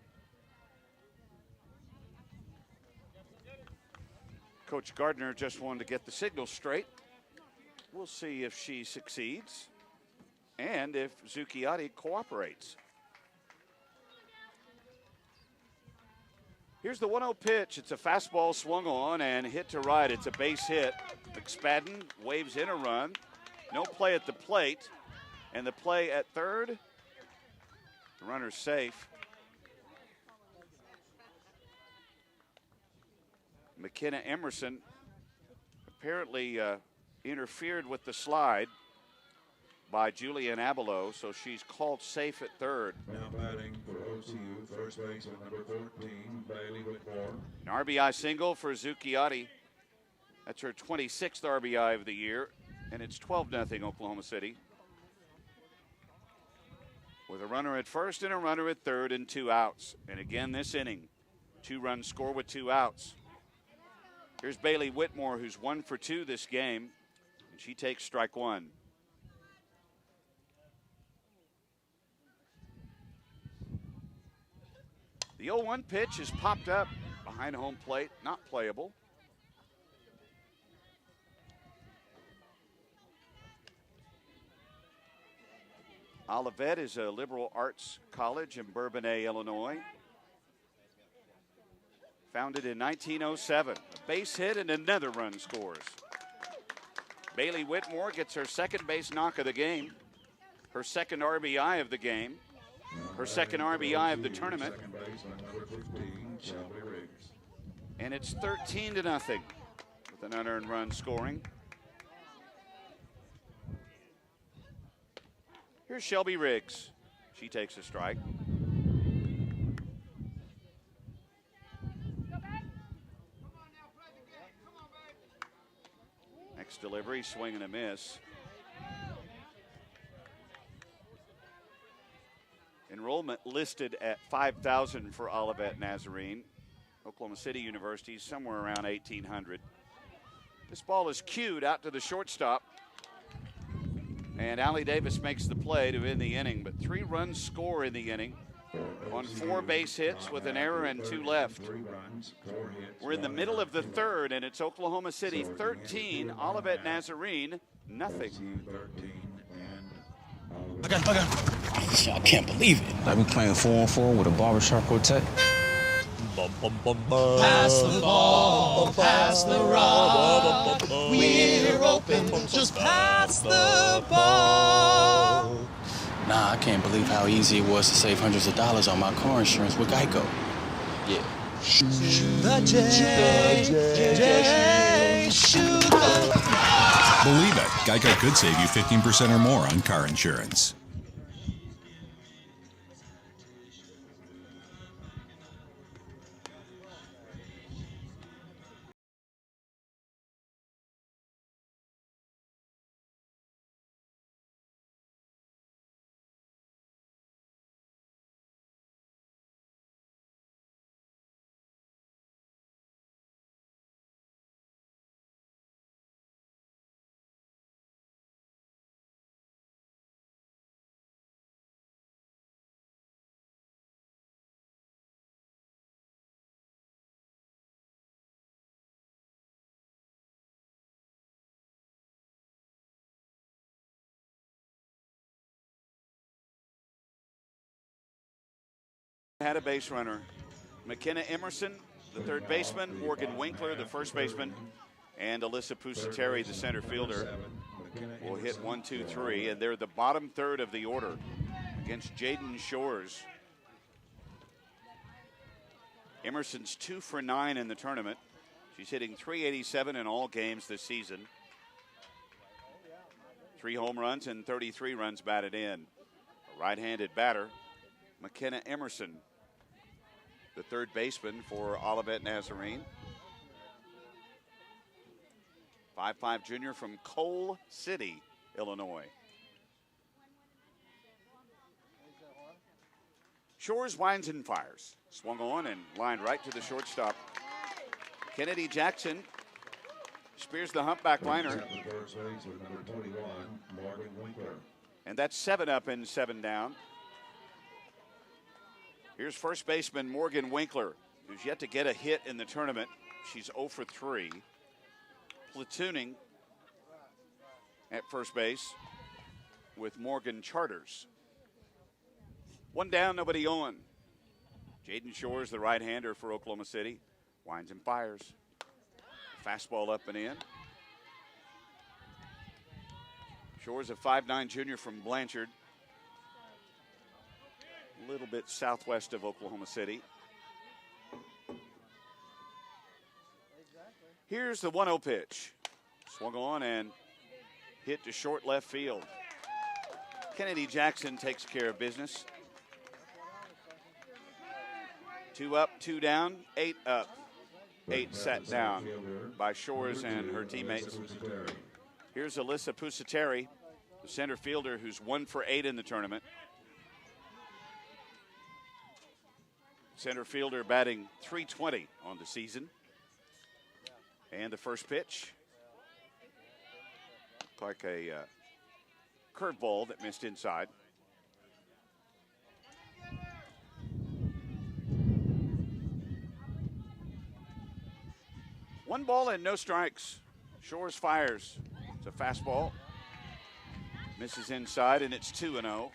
Coach Gardner just wanted to get the signal straight. We'll see if she succeeds and if Zucchiotti cooperates. Here's the 1-0 pitch. It's a fastball swung on and hit to right. It's a base hit. McSpadden waves in a run. No play at the plate. And the play at third, the runner's safe. McKenna Emerson apparently interfered with the slide by Julian Abelow, so she's called safe at third. Now batting for OCU, first baseman number 14, Bailey Whitmore. An RBI single for Zucchiotti. That's her 26th RBI of the year, and it's 12-0 Oklahoma City. With a runner at first and a runner at third and 2 outs. And again this inning, 2-run score with 2 outs. Here's Bailey Whitmore, who's 1 for 2 this game, and she takes strike one. The 0-1 pitch is popped up behind home plate, not playable. Olivet is a liberal arts college in Bourbonnais, Illinois. Founded in 1907. A base hit and another run scores. Bailey Whitmore gets her second base knock of the game, her second RBI of the game, her second RBI of the tournament. And it's 13-0 with an unearned run scoring. Here's Shelby Riggs. She takes a strike. Next delivery, swing and a miss. Enrollment listed at 5,000 for Olivet Nazarene. Oklahoma City University somewhere around 1,800. This ball is cued out to the shortstop. And Allie Davis makes the play to end the inning, but 3 runs score in the inning on 4 base hits with an error and 2 left. We're in the middle of the third, and it's Oklahoma City 13, Olivet Nazarene nothing. I got it. I can't believe it. I've been playing 4-on-4 with a barbershop quartet. Pass the ball, pass the rock. We're open, just pass the ball. Nah, I can't believe how easy it was to save hundreds of dollars on my car insurance with Geico. Yeah. Shoot the J, shoot the... Believe it, Geico could save you 15% or more on car insurance. Had a base runner. McKenna Emerson, the third baseman, Morgan Winkler, the first baseman, and Alyssa Pusateri, the center fielder. will hit 1, 2, 3, and they're the bottom third of the order against Jaden Shores. Emerson's 2 for 9 in the tournament. She's hitting .387 in all games this season. 3 home runs and 33 runs batted in. A right-handed batter, McKenna Emerson, the third baseman for Olivet Nazarene. 5'5" junior from Coal City, Illinois. Shores winds and fires. Swung on and lined right to the shortstop. Kennedy Jackson spears the humpback liner. And that's 7 up and 7 down. Here's first baseman Morgan Winkler, who's yet to get a hit in the tournament. She's 0 for 3. Platooning at first base with Morgan Charters. 1 down, nobody on. Jaden Shores, the right-hander for Oklahoma City, winds and fires. Fastball up and in. Shores, a 5'9" junior from Blanchard, a little bit southwest of Oklahoma City. Here's the 1-0 pitch. Swung on and hit to short left field. Kennedy Jackson takes care of business. 2 up, 2 down, 8 up, 8 sat down by Shores and her teammates. Here's Alyssa Pusateri, the center fielder who's 1 for 8 in the tournament. Center fielder batting .320 on the season. And the first pitch, looked like a curveball that missed inside. One ball and no strikes. Shores fires. It's a fastball. Misses inside, and it's 2-0.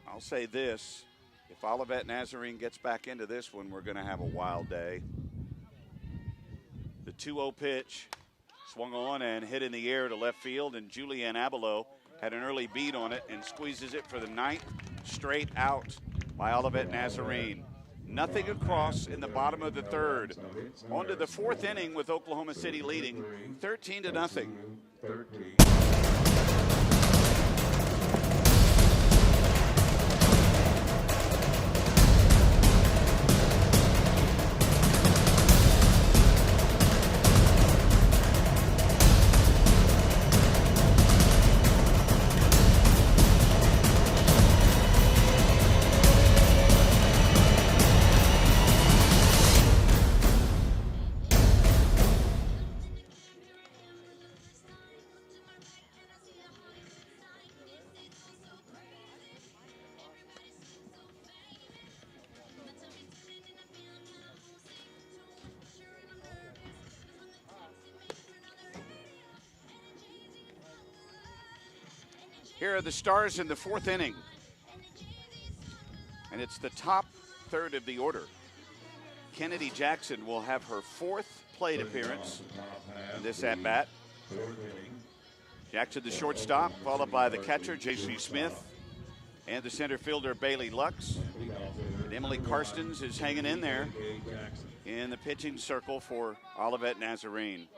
I'll say this. If Olivet Nazarene gets back into this one, we're going to have a wild day. The 2-0 pitch swung on and hit in the air to left field, and Julianne Abelow had an early beat on it and squeezes it for the 9th straight out by Olivet Nazarene. Nothing across in the bottom of the 3rd. On to the 4th inning with Oklahoma City leading 13-0. Here are the Stars in the 4th inning. And it's the top 3rd of the order. Kennedy Jackson will have her 4th plate appearance in this at-bat. Jackson, the shortstop, followed by the catcher, J.C. Smith, and the center fielder, Bailey Lux. And Emily Karstens is hanging in there in the pitching circle for Olivet Nazarene.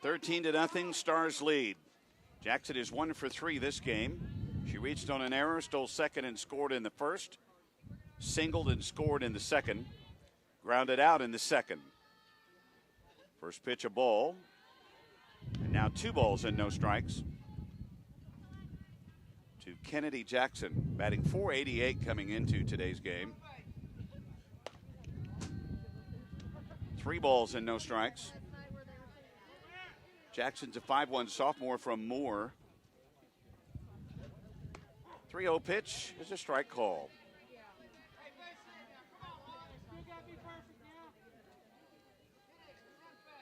13-0, Stars lead. Jackson is 1 for 3 this game. She reached on an error, stole second and scored in the first, singled and scored in the second, grounded out in the second. First pitch a ball, and now 2 balls and no strikes to Kennedy Jackson, batting .488 coming into today's game. 3 balls and no strikes. Jackson's a 5'1" sophomore from Moore. 3-0 pitch is a strike call.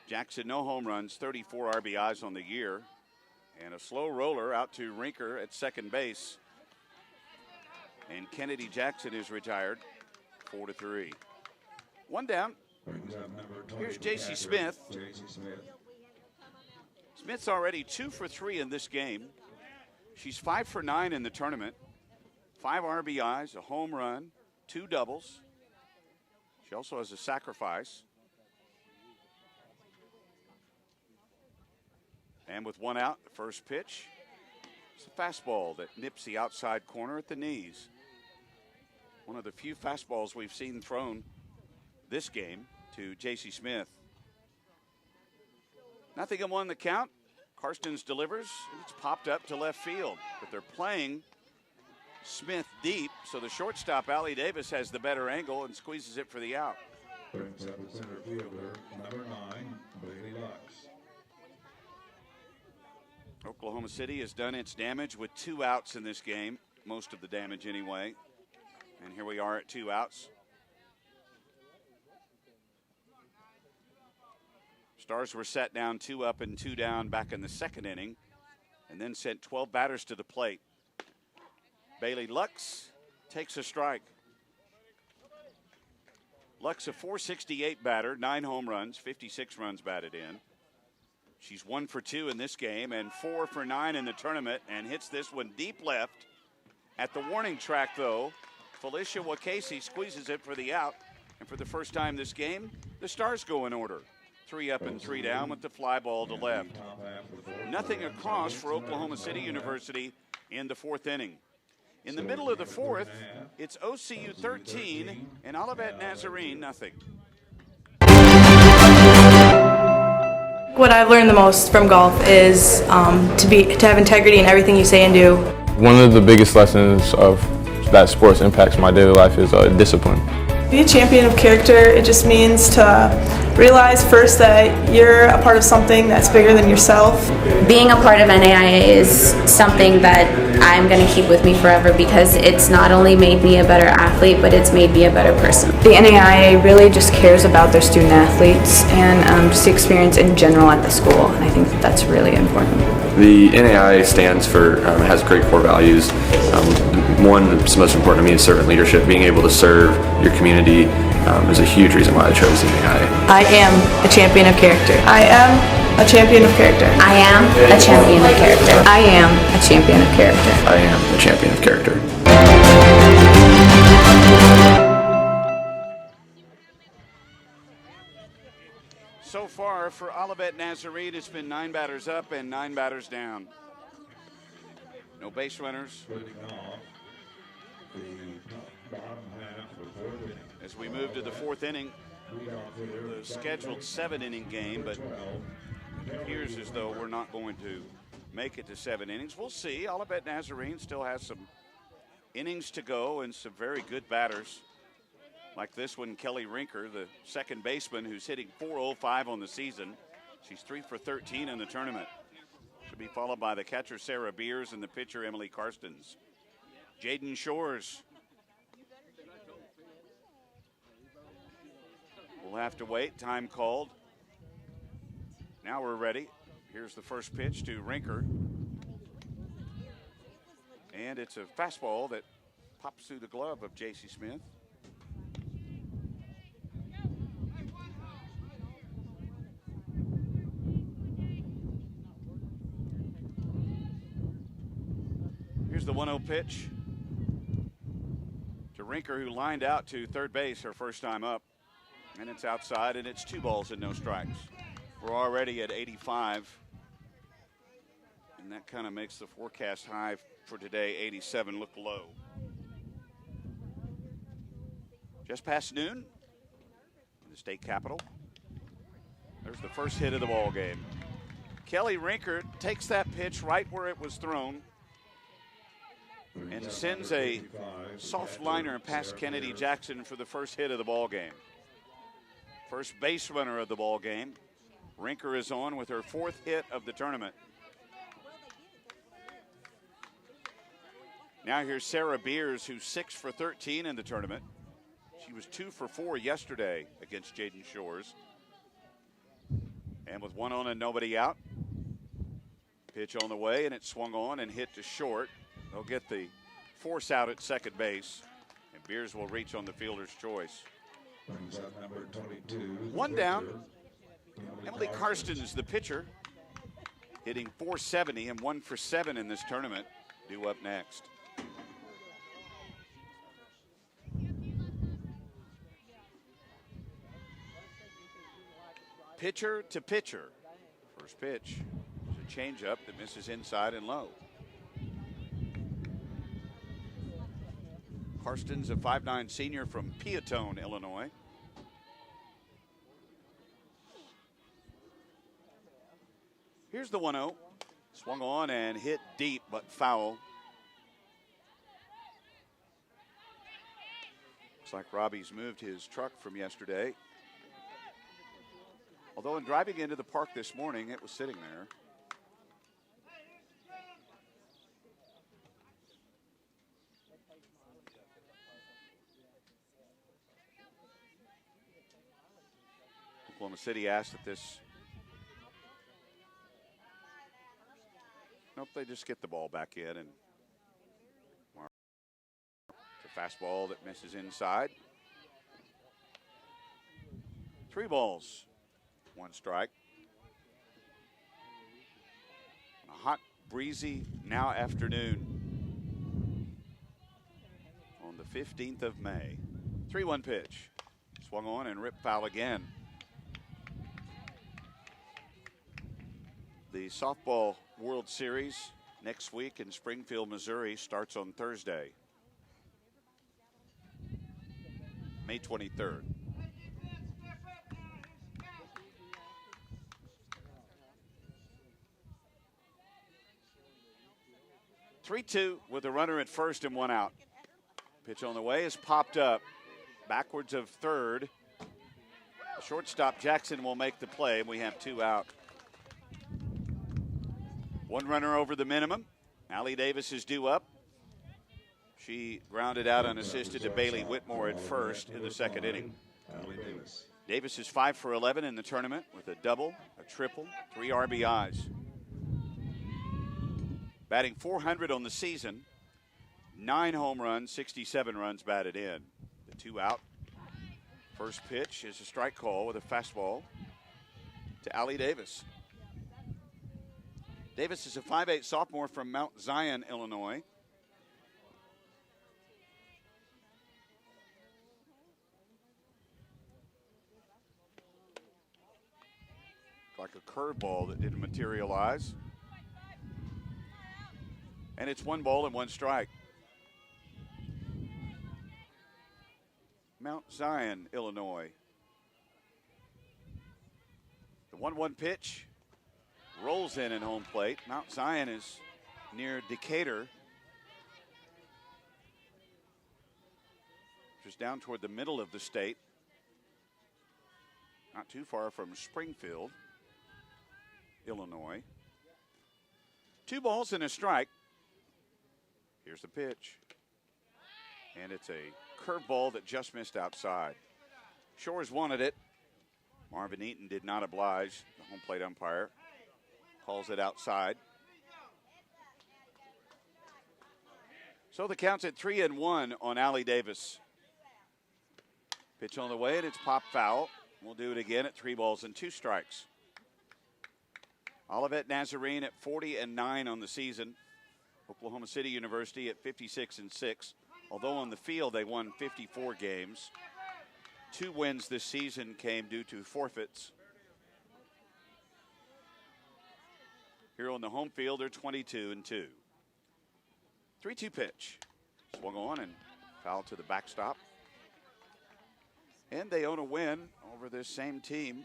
Jackson, no home runs, 34 RBIs on the year, and a slow roller out to Rinker at second base. And Kennedy Jackson is retired, 4-3. One down. Brings up number 20, Here's J.C. Smith. Smith's already 2 for 3 in this game. She's 5 for 9 in the tournament. 5 RBIs, a home run, 2 doubles. She also has a sacrifice. And with 1 out, the first pitch. It's a fastball that nips the outside corner at the knees. One of the few fastballs we've seen thrown this game to J.C. Smith. 0-1 the count. Karstens delivers. It's popped up to left field, but they're playing Smith deep, so the shortstop, Allie Davis, has the better angle and squeezes it for the out. Brings up the center fielder, number 9, Bailey Lux. Oklahoma City has done its damage with 2 outs in this game, most of the damage anyway. And here we are at 2 outs. Stars were set down 2 up and 2 down back in the second inning, and then sent 12 batters to the plate. Bailey Lux takes a strike. Lux, a .468 batter, 9 home runs, 56 runs batted in. She's 1 for 2 in this game and 4 for 9 in the tournament, and hits this one deep left. At the warning track, though, Felicia Wakasey squeezes it for the out, and for the first time this game, the Stars go in order. 3 up and 3 down with the fly ball to left. 0 across for Oklahoma City University in the 4th inning. In the middle of the 4th, it's OCU 13 and Olivet Nazarene 0. What I've learned the most from golf is to have integrity in everything you say and do. One of the biggest lessons of that sports impacts my daily life is discipline. Be a champion of character, it just means to realize first that you're a part of something that's bigger than yourself. Being a part of NAIA is something that I'm going to keep with me forever because it's not only made me a better athlete, but it's made me a better person. The NAIA really just cares about their student athletes and just the experience in general at the school, and I think that's really important. The NAIA stands for, has great core values. One that's most important to me is servant leadership. Being able to serve your community is a huge reason why I chose the NAIA. I am a champion of character. I am a champion of character. I am a champion of character. I am a champion of character. I am a champion of character. So far for Olivet Nazarene, it's been 9 batters up and 9 batters down. No base runners. As we move to the 4th inning, the scheduled 7-inning game, but it appears as though we're not going to make it to 7 innings. We'll see. Olivet Nazarene still has some innings to go and some very good batters. Like this one, Kelly Rinker, the second baseman who's hitting .405 on the season. She's 3 for 13 in the tournament. Should be followed by the catcher, Sarah Beers, and the pitcher, Emily Karstens. Jaden Shores. We'll have to wait. Time called. Now we're ready. Here's the first pitch to Rinker. And it's a fastball that pops through the glove of J.C. Smith. Here's the 1-0 pitch to Rinker, who lined out to third base her first time up. And it's outside, and it's 2 balls and no strikes. We're already at 85. And that kind of makes the forecast high for today, 87, look low. Just past noon in the state capitol. There's the first hit of the ball game. Kelly Rinker takes that pitch right where it was thrown and sends a soft liner past Kennedy Jackson for the first hit of the ball game. First base runner of the ball game. Rinker is on with her 4th hit of the tournament. Now here's Sarah Beers, who's 6 for 13 in the tournament. She was 2 for 4 yesterday against Jaden Shores. And with 1 on and nobody out, pitch on the way, and it swung on and hit to short. They'll get the force out at second base, and Beers will reach on the fielder's choice. Brings up number 22. One down. Emily Karstens, the pitcher, hitting .470 and 1 for 7 in this tournament, due up next. Pitcher to pitcher. First pitch is a changeup that misses inside and low. Karstens, a 5'9" senior from Peatone, Illinois. Here's the 1-0. Swung on and hit deep, but foul. Looks like Robbie's moved his truck from yesterday. Although in driving into the park this morning, it was sitting there. Oklahoma City asked that this. Nope, they just get the ball back in, and it's a fastball that misses inside. 3 balls, 1 strike. On a hot, breezy now afternoon on the 15th of May. 3-1 pitch. Swung on and ripped foul again. The Softball World Series next week in Springfield, Missouri starts on Thursday, May 23rd. (3-2) with a runner at first and 1 out. Pitch on the way is popped up backwards of third. The shortstop Jackson will make the play, and we have 2 out. 1 runner over the minimum. Allie Davis is due up. She grounded out unassisted to Bailey Whitmore at first in the 2nd inning. Davis is 5 for 11 in the tournament with a double, a triple, 3 RBIs. Batting .400 on the season, 9 home runs, 67 runs batted in. The 2 out. First pitch is a strike call with a fastball to Allie Davis. Davis is a 5'8" sophomore from Mount Zion, Illinois. Like a curveball that didn't materialize. And it's 1 ball and 1 strike. Mount Zion, Illinois. The 1-1 pitch rolls in at home plate. Mount Zion is near Decatur, just down toward the middle of the state. Not too far from Springfield, Illinois. 2 balls and a strike. Here's the pitch. And it's a curveball that just missed outside. Shores wanted it. Marvin Eaton did not oblige the home plate umpire. Calls it outside. So the count's at 3-1 on Allie Davis. Pitch on the way, and it's popped foul. We'll do it again at 3 balls and 2 strikes. Olivet Nazarene at 40-9 on the season. Oklahoma City University at 56-6. Although on the field they won 54 games. 2 wins this season came due to forfeits. Here on the home field, they're 22-2. 3-2 pitch. Swung on and foul to the backstop. And they own a win over this same team.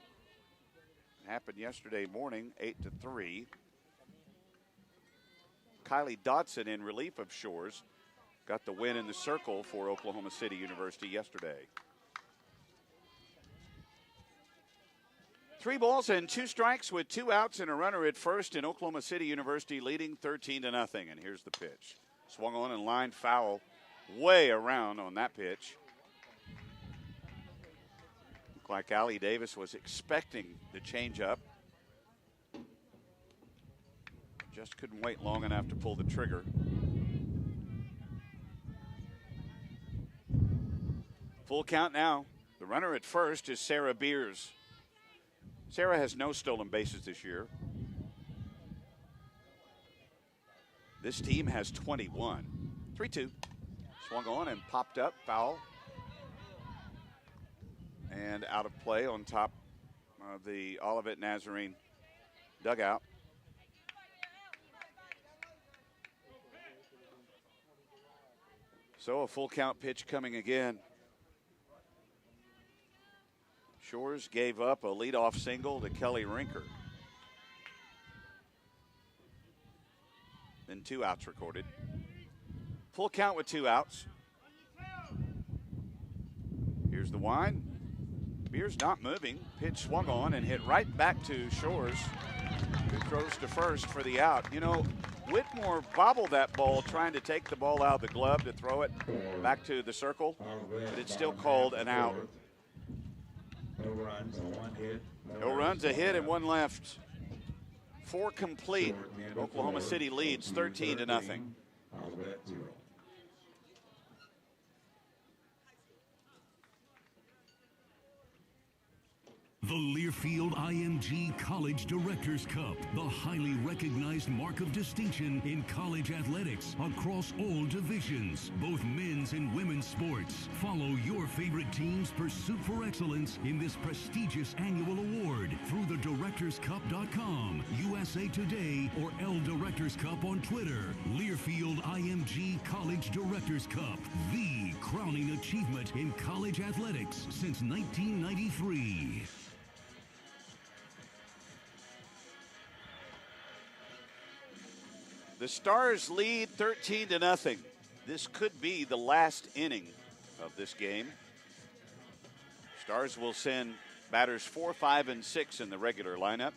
It happened yesterday morning, 8-3. Kylie Dodson in relief of Shores got the win in the circle for Oklahoma City University yesterday. 3 balls and 2 strikes with 2 outs and a runner at first, and Oklahoma City University leading 13-0. And here's the pitch. Swung on and lined foul way around on that pitch. Looked like Allie Davis was expecting the changeup. Just couldn't wait long enough to pull the trigger. Full count now. The runner runner at first is Sarah Beers. Sarah has no stolen bases this year. This team has 21. 3-2. Swung on and popped up, foul. And out of play on top of the Olivet Nazarene dugout. So a full count pitch coming again. Shores gave up a leadoff single to Kelly Rinker. Then 2 outs recorded. Full count with 2 outs. Here's the wind. Beers not moving. Pitch swung on and hit right back to Shores, who throws to first for the out. You know, Whitmore bobbled that ball trying to take the ball out of the glove to throw it back to the circle, but it's still called an out. No runs, 1 hit. No runs, a hit, and 1 left. 4 complete. Oklahoma City leads 13-0. Olivet 0. The Learfield IMG College Directors Cup, the highly recognized mark of distinction in college athletics across all divisions, both men's and women's sports. Follow your favorite team's pursuit for excellence in this prestigious annual award through thedirectorscup.com, USA Today, or L Directors Cup on Twitter. Learfield IMG College Directors Cup, the crowning achievement in college athletics since 1993. The Stars lead 13-0. This could be the last inning of this game. Stars will send batters 4, 5, and 6 in the regular lineup.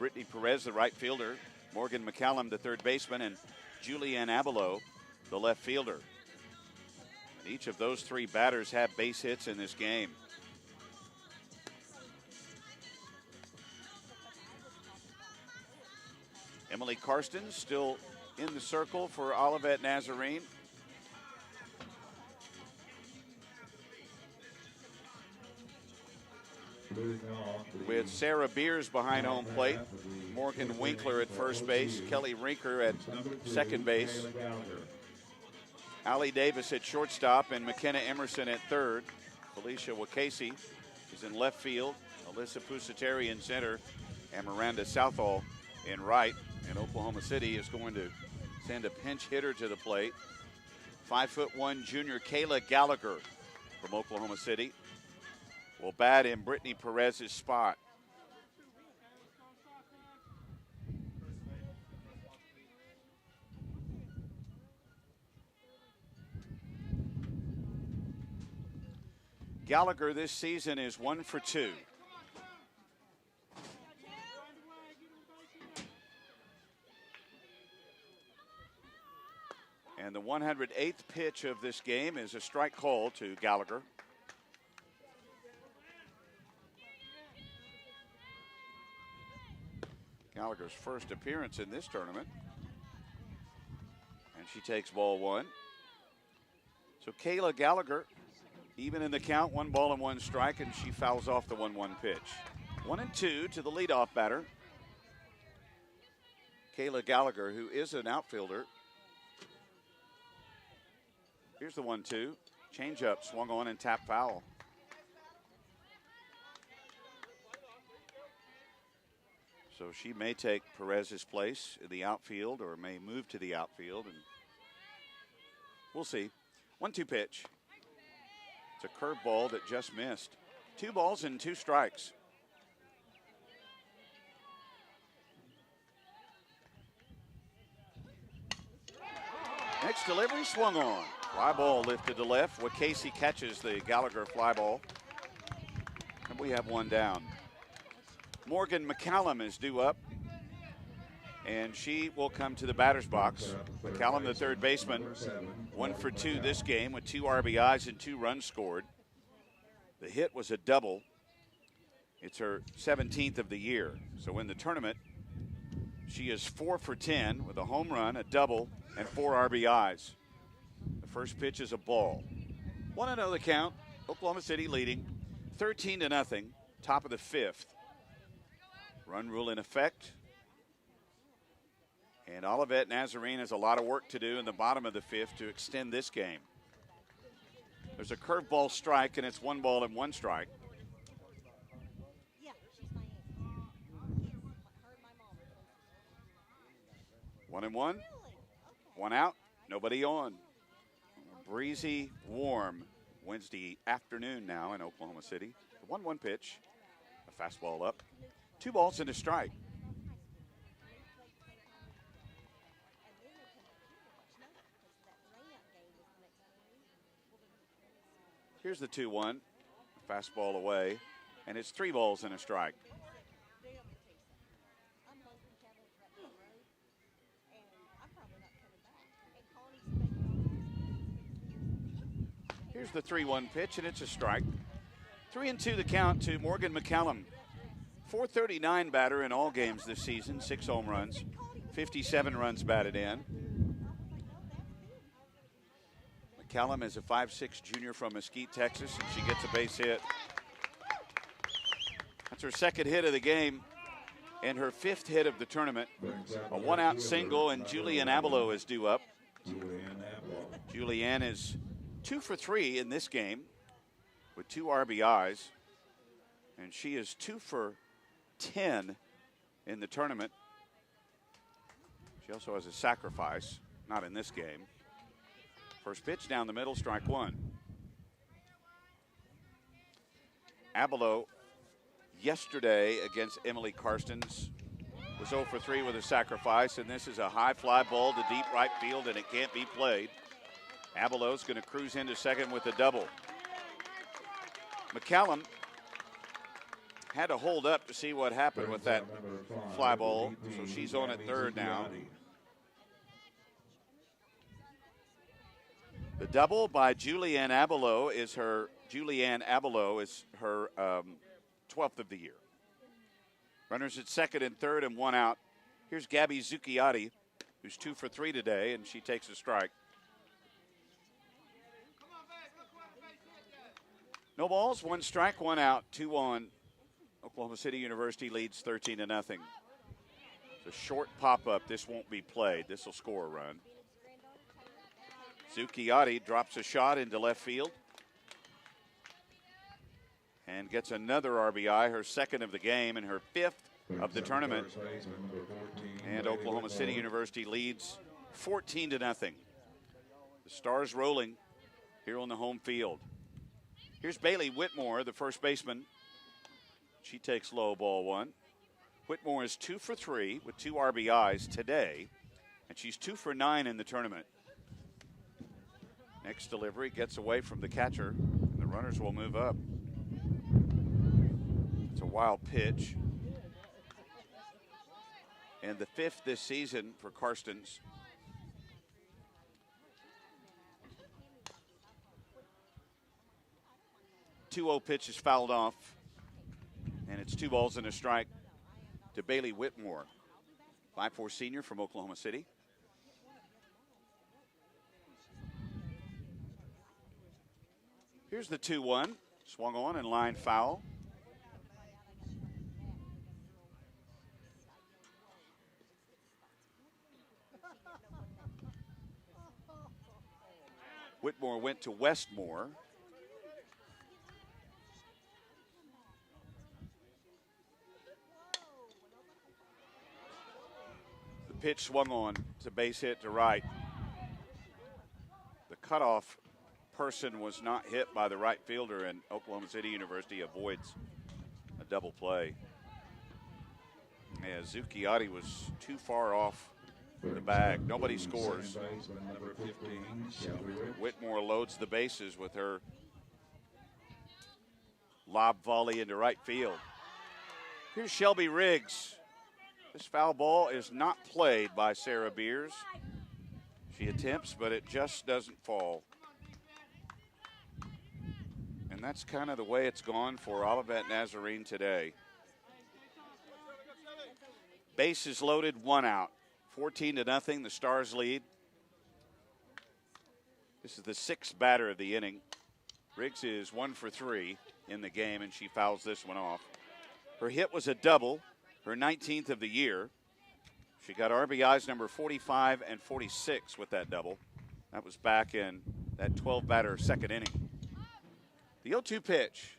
Brittany Perez, the right fielder, Morgan McCallum, the third baseman, and Julianne Abelow, the left fielder. And each of those 3 batters have base hits in this game. Emily Karsten still in the circle for Olivet Nazarene. With Sarah Beers behind home plate, Morgan Winkler at first base, Kelly Rinker at second base, Allie Davis at shortstop, and McKenna Emerson at third. Felicia Wakasey is in left field, Alyssa Pusateri in center, and Miranda Southall in right. And Oklahoma City is going to send a pinch hitter to the plate. 5'1" junior Kayla Gallagher from Oklahoma City will bat in Brittany Perez's spot. Gallagher this season is 1 for 2. And the 108th pitch of this game is a strike call to Gallagher. Gallagher's first appearance in this tournament. And she takes ball 1. So Kayla Gallagher, even in the count, 1 ball and 1 strike, and she fouls off the 1-1 pitch. 1-2 to the leadoff batter. Kayla Gallagher, who is an outfielder. Here's the 1-2. Changeup swung on and tapped foul. So she may take Perez's place in the outfield or may move to the outfield, and we'll see. 1-2 pitch. It's a curveball that just missed. 2 balls and 2 strikes. Next delivery swung on. Fly ball lifted to left. Wakasey catches the Gallagher fly ball. And we have 1 down. Morgan McCallum is due up. And she will come to the batter's box. McCallum, the third baseman, 1 for 2 this game with 2 RBIs and 2 runs scored. The hit was a double. It's her 17th of the year. So in the tournament, she is 4 for 10 with a home run, a double, and 4 RBIs. The first pitch is a ball. 1-0 the count. Oklahoma City leading 13-0, top of the 5th. Run rule in effect. And Olivet Nazarene has a lot of work to do in the bottom of the 5th to extend this game. There's a curveball strike, and it's 1 ball and 1 strike. 1-1, 1 out, nobody on. Breezy, warm Wednesday afternoon now in Oklahoma City. The 1-1 pitch, a fastball up, 2 balls and a strike. Here's the 2-1, fastball away, and it's 3 balls and a strike. Here's the 3-1 pitch, and it's a strike. 3-2 the count to Morgan McCallum. .439 batter in all games this season, 6 home runs, 57 runs batted in. McCallum is a 5'6" junior from Mesquite, Texas, and she gets a base hit. That's her 2nd hit of the game and her 5th hit of the tournament. A 1-out single, and Julianne Abelow is due up. Julianne is 2 for 3 in this game with 2 RBIs, and she is 2 for 10 in the tournament. She also has a sacrifice, not in this game. First pitch down the middle, strike 1. Abelow yesterday against Emily Karstens was 0 for 3 with a sacrifice, and this is a high fly ball to deep right field, and it can't be played. Abelow's going to cruise into second with a double. McCallum had to hold up to see what happened with that fly ball, so she's on at third now. The double by Julianne Abelow is her 12th of the year. Runners at second and third and 1 out. Here's Gabby Zucchiotti, who's 2 for 3 today, and she takes a strike. No balls, 1 strike, 1 out, 2 on. Oklahoma City University leads 13-0. It's a short pop-up. This won't be played. This will score a run. Zucchiotti drops a shot into left field and gets another RBI, her 2nd of the game and her 5th of the tournament. And Oklahoma City University leads 14-0. The Stars rolling here on the home field. Here's Bailey Whitmore, the first baseman. She takes low, ball 1. Whitmore is 2 for 3 with 2 RBIs today, and she's 2 for 9 in the tournament. Next delivery gets away from the catcher, and the runners will move up. It's a wild pitch. And the 5th this season for Karstens. The 2-0 pitch is fouled off, and it's 2 balls and a strike to Bailey Whitmore, 5'4" senior from Oklahoma City. Here's the 2-1, swung on and line foul. Whitmore went to Westmore. The pitch swung on. It's a base hit to right. The cutoff person was not hit by the right fielder, and Oklahoma City University avoids a double play. Yeah, Zucchiotti was too far off the bag. Nobody scores. Whitmore loads the bases with her lob volley into right field. Here's Shelby Riggs. This foul ball is not played by Sarah Beers. She attempts, but it just doesn't fall. And that's kind of the way it's gone for Olivet Nazarene today. Bases loaded, 1 out. 14-0, the Stars lead. This is the 6th batter of the inning. Riggs is 1 for 3 in the game, and she fouls this one off. Her hit was a double, her 19th of the year. She got RBIs number 45 and 46 with that double. That was back in that 12-batter second inning. The 0-2 pitch,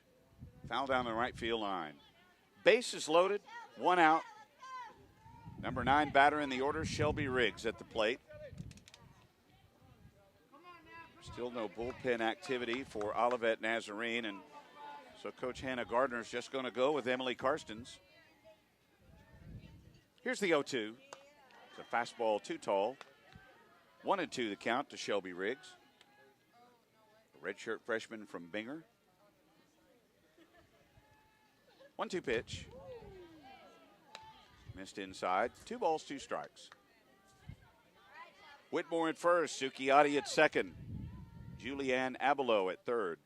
foul down the right field line. Bases loaded, 1 out. Number 9 batter in the order, Shelby Riggs at the plate. Still no bullpen activity for Olivet Nazarene, and so Coach Hannah Gardner's just going to go with Emily Karstens. Here's the 0-2. It's a fastball too tall. 1-2 the count to Shelby Riggs. The redshirt freshman from Binger. 1-2 pitch. Missed inside. 2 balls, 2 strikes. Whitmore at first. Sukiyati at second. Julianne Abelow at third.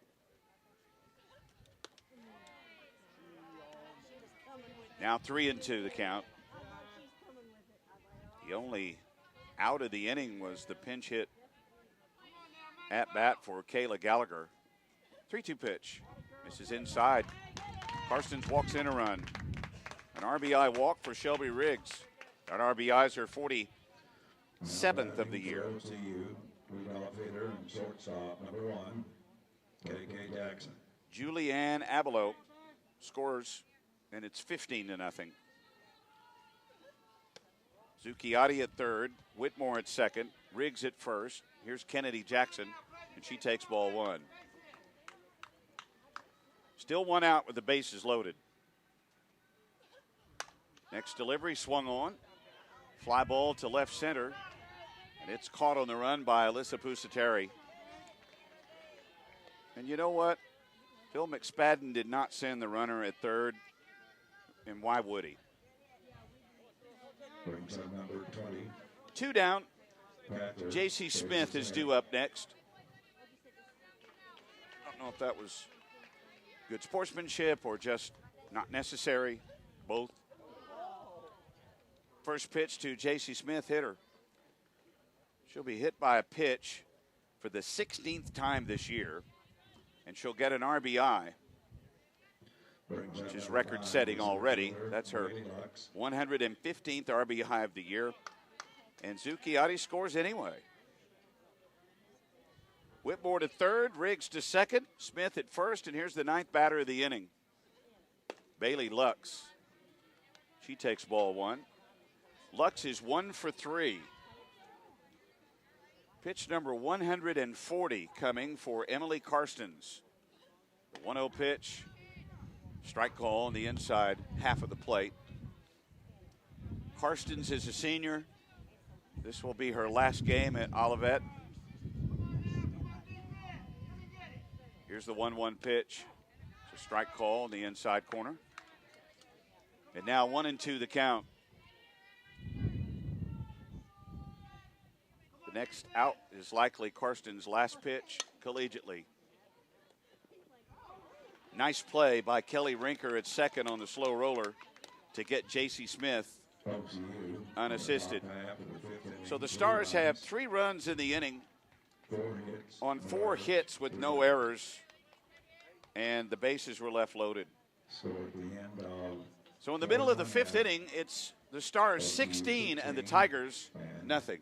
Now 3-2 the count. The only out of the inning was the pinch hit at bat for Kayla Gallagher. 3-2 pitch. Misses inside. Karstens walks in a run. An RBI walk for Shelby Riggs. That RBI is her 47th of the year. Leadoff hitter and shortstop, number 1, K.K. Jackson. Julianne Abelow scores, and it's 15-0. Zucchiotti at third, Whitmore at second, Riggs at first. Here's Kennedy Jackson, and she takes ball 1. Still 1 out with the bases loaded. Next delivery swung on. Fly ball to left center. And it's caught on the run by Alyssa Pusateri. And you know what? Phil McSpadden did not send the runner at third. And why would he? Brings up number 20. 2 down. J.C. Smith is due up next. I don't know if that was good sportsmanship or just not necessary. Both. First pitch to J.C. Smith, hitter. She'll be hit by a pitch for the 16th time this year, and she'll get an RBI, which is record-setting already. That's her 115th RBI of the year, and Zucchiotti scores anyway. Whitmore to third, Riggs to second, Smith at first, and here's the 9th batter of the inning, Bailey Lux. She takes ball 1. Lux is 1 for 3. Pitch number 140 coming for Emily Karstens. The 1-0 pitch. Strike call on the inside half of the plate. Karstens is a senior. This will be her last game at Olivet. Here's the 1-1 pitch. It's a strike call on the inside corner. And now 1-2 the count. Next out is likely Karsten's last pitch collegiately. Nice play by Kelly Rinker at second on the slow roller to get J.C. Smith unassisted. So the Stars have 3 runs in the inning on 4 hits with no errors, and the bases were left loaded. So in the middle of the 5th inning, it's the Stars 16 and the Tigers nothing.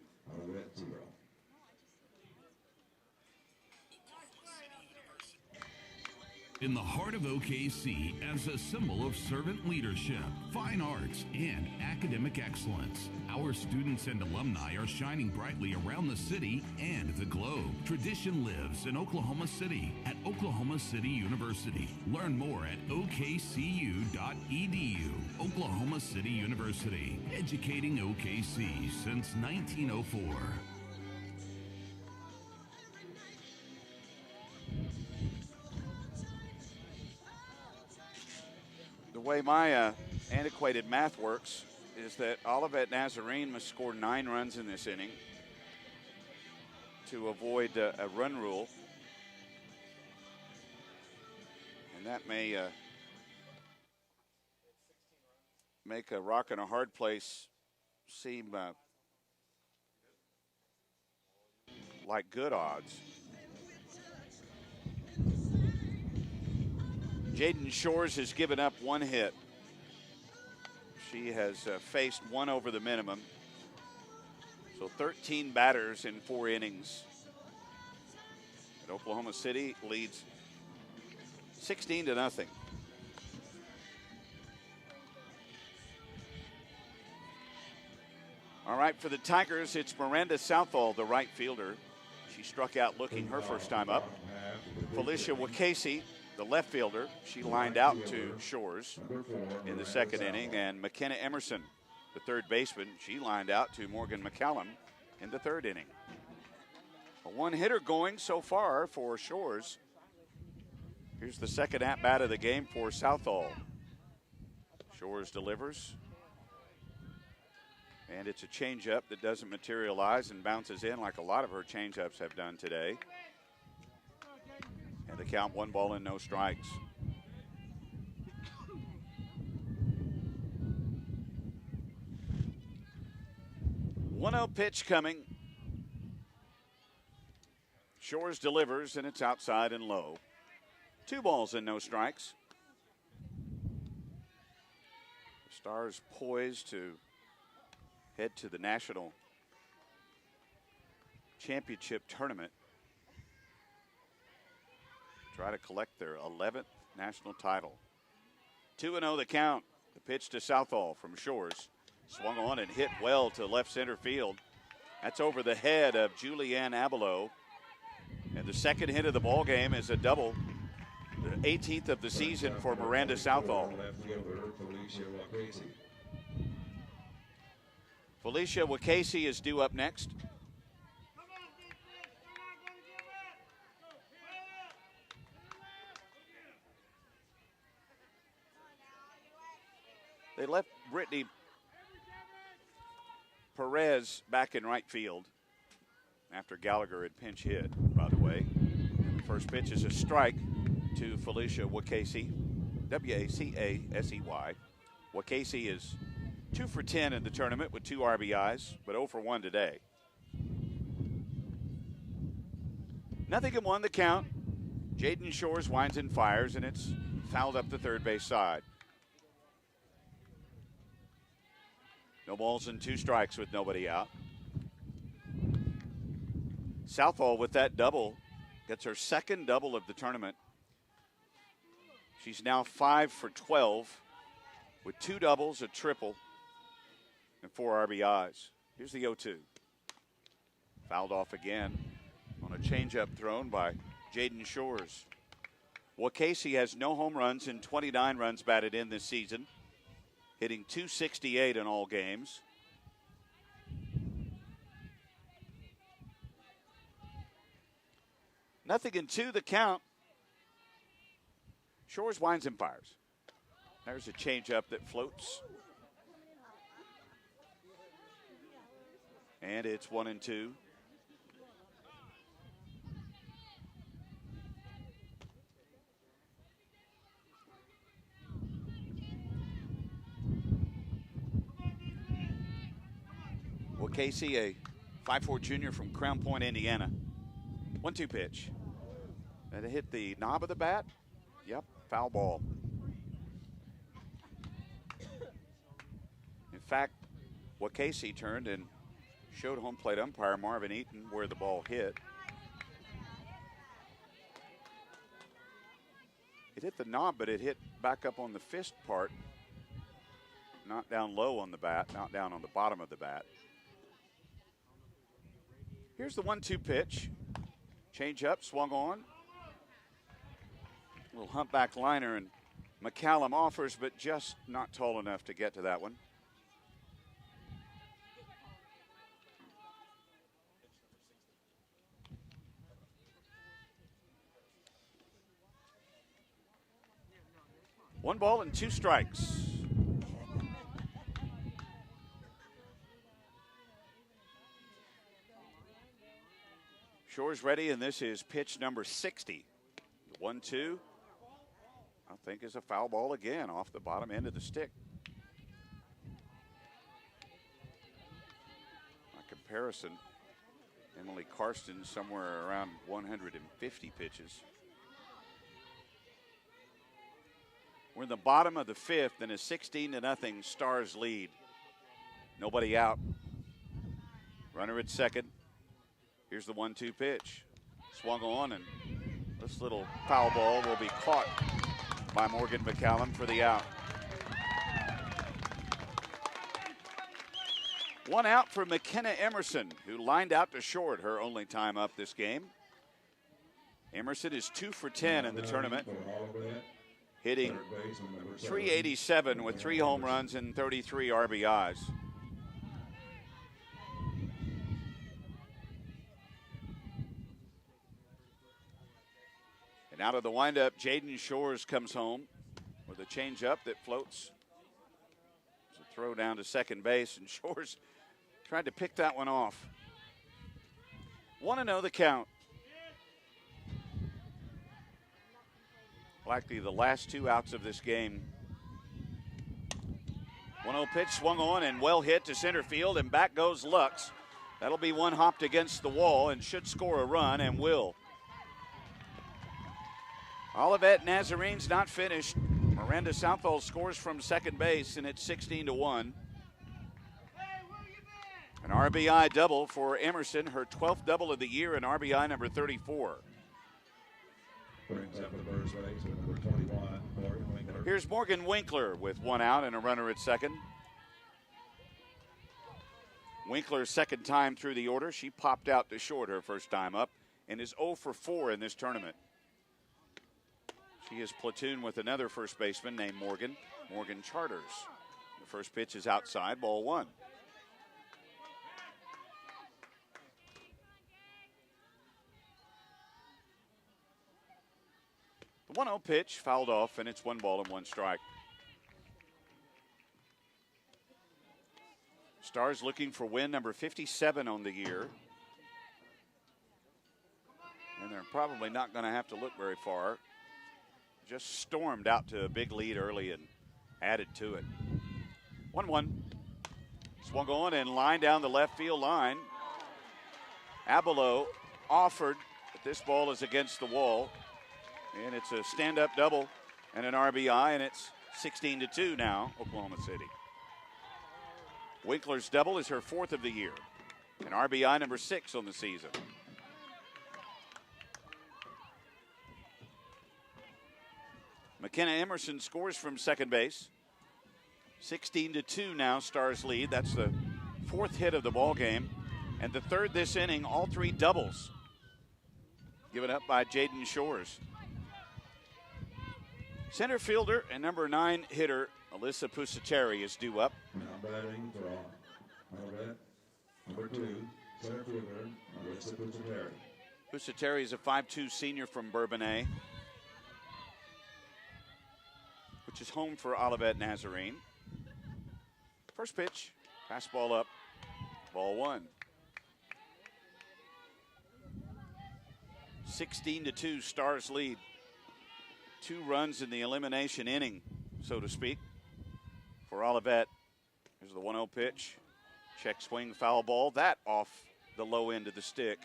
In the heart of OKC, as a symbol of servant leadership, fine arts, and academic excellence, our students and alumni are shining brightly around the city and the globe. Tradition lives in Oklahoma City at Oklahoma City University. Learn more at okcu.edu. Oklahoma City University, educating OKC since 1904. The way my antiquated math works is that Olivet Nazarene must score 9 runs in this inning to avoid a run rule. And that may make a rock and a hard place seem like good odds. Jaden Shores has given up one hit. She has faced one over the minimum. So 13 batters in 4 innings. And Oklahoma City leads 16-0. All right, for the Tigers, it's Miranda Southall, the right fielder. She struck out looking her first time up. Felicia Wakasey, the left fielder, she lined out to Shores in the 2nd inning. And McKenna Emerson, the 3rd baseman, she lined out to Morgan McCallum in the 3rd inning. A one-hitter going so far for Shores. Here's the 2nd at-bat of the game for Southall. Shores delivers. And it's a changeup that doesn't materialize and bounces in like a lot of her changeups have done today. And the count 1 ball and no strikes. One-oh pitch coming. Shores delivers, and it's outside and low. 2 balls and no strikes. The Stars poised to head to the National Championship Tournament. Try to collect their 11th national title. 2-0 the count. The pitch to Southall from Shores. Swung on and hit well to left center field. That's over the head of Julianne Abelow. And the 2nd hit of the ball game is a double. The 18th of the season for Miranda Southall. Felicia Wakasey is due up next. They left Brittany Perez back in right field after Gallagher had pinch hit, by the way. And the first pitch is a strike to Felicia Wakasey, W-A-C-A-S-E-Y. Wakasey is 2 for 10 in the tournament with 2 RBIs, but 0 for 1 today. 0-1 the count. Jaden Shores winds and fires, and it's fouled up the 3rd base side. No balls and 2 strikes with nobody out. Southall with that double gets her 2nd double of the tournament. She's now 5 for 12 with 2 doubles, a triple, and 4 RBIs. Here's the 0-2. Fouled off again on a changeup thrown by Jaden Shores. Wakasey has no home runs and 29 runs batted in this season, hitting .268 in all games. Nothing in 2 the count. Shores winds and fires. There's a changeup that floats. And it's 1-2. Wakasey, a 5'4" junior from Crown Point, Indiana. 1-2 pitch. And it hit the knob of the bat. Yep, foul ball. In fact, Wakasey turned and showed home plate umpire Marvin Eaton where the ball hit. It hit the knob, but it hit back up on the fist part. Not down low on the bat, not down on the bottom of the bat. Here's the 1-2 pitch. Change up, swung on. A little humpback liner, and McCallum offers, but just not tall enough to get to that one. One ball and 2 strikes. Shores ready, and this is pitch number 60. 1-2, I think, is a foul ball again off the bottom end of the stick. By comparison, Emily Karsten somewhere around 150 pitches. We're in the bottom of the fifth and a 16-0 Stars lead. Nobody out. Runner at second. Here's the 1-2 pitch. Swung on, and this little foul ball will be caught by Morgan McCallum for the out. One out for McKenna Emerson, who lined out to short her only time up this game. Emerson is 2 for 10 in the tournament, hitting .387 with 3 home runs and 33 RBIs. And out of the windup, Jaden Shores comes home with a changeup that floats. It's a throw down to second base, and Shores tried to pick that one off. 1-0 the count. Likely the last 2 outs of this game. 1-0 pitch swung on and well hit to center field, and back goes Lux. That'll be one hopped against the wall and should score a run, and will. Olivet Nazarene's not finished. Miranda Southall scores from second base, and it's 16-1. An RBI double for Emerson, her 12th double of the year, and RBI number 34. Brings up the first base with number 21, Morgan Winkler. Here's Morgan Winkler with 1 out and a runner at second. Winkler's second time through the order. She popped out to short her first time up and is 0 for 4 in this tournament. She is platooned with another first baseman named Morgan Charters. The first pitch is outside, ball 1. The 1-0 pitch fouled off, and it's 1 ball and 1 strike. Stars looking for win number 57 on the year. And they're probably not going to have to look very far. Just stormed out to a big lead early and added to it. 1-1. Swung on and line down the left field line. Abelow offered, but this ball is against the wall. And it's a stand-up double and an RBI, and it's 16-2 now, Oklahoma City. Winkler's double is her 4th of the year, and RBI number 6 on the season. McKenna Emerson scores from second base. 16-2 now, Stars lead. That's the 4th hit of the ball game, and the 3rd this inning. All 3 doubles given up by Jaden Shores. Center fielder and number 9 hitter Alyssa Pusateri is due up. Now batting for Olivet, number 2, center fielder Alyssa Pusateri. Pusateri is a 5'2" senior from Bourbonnais, which is home for Olivet Nazarene. First pitch, fastball up, ball 1. 16-2, Stars lead. 2 runs in the elimination inning, so to speak, for Olivet. Here's the 1-0 pitch. Check swing, foul ball. That off the low end of the stick.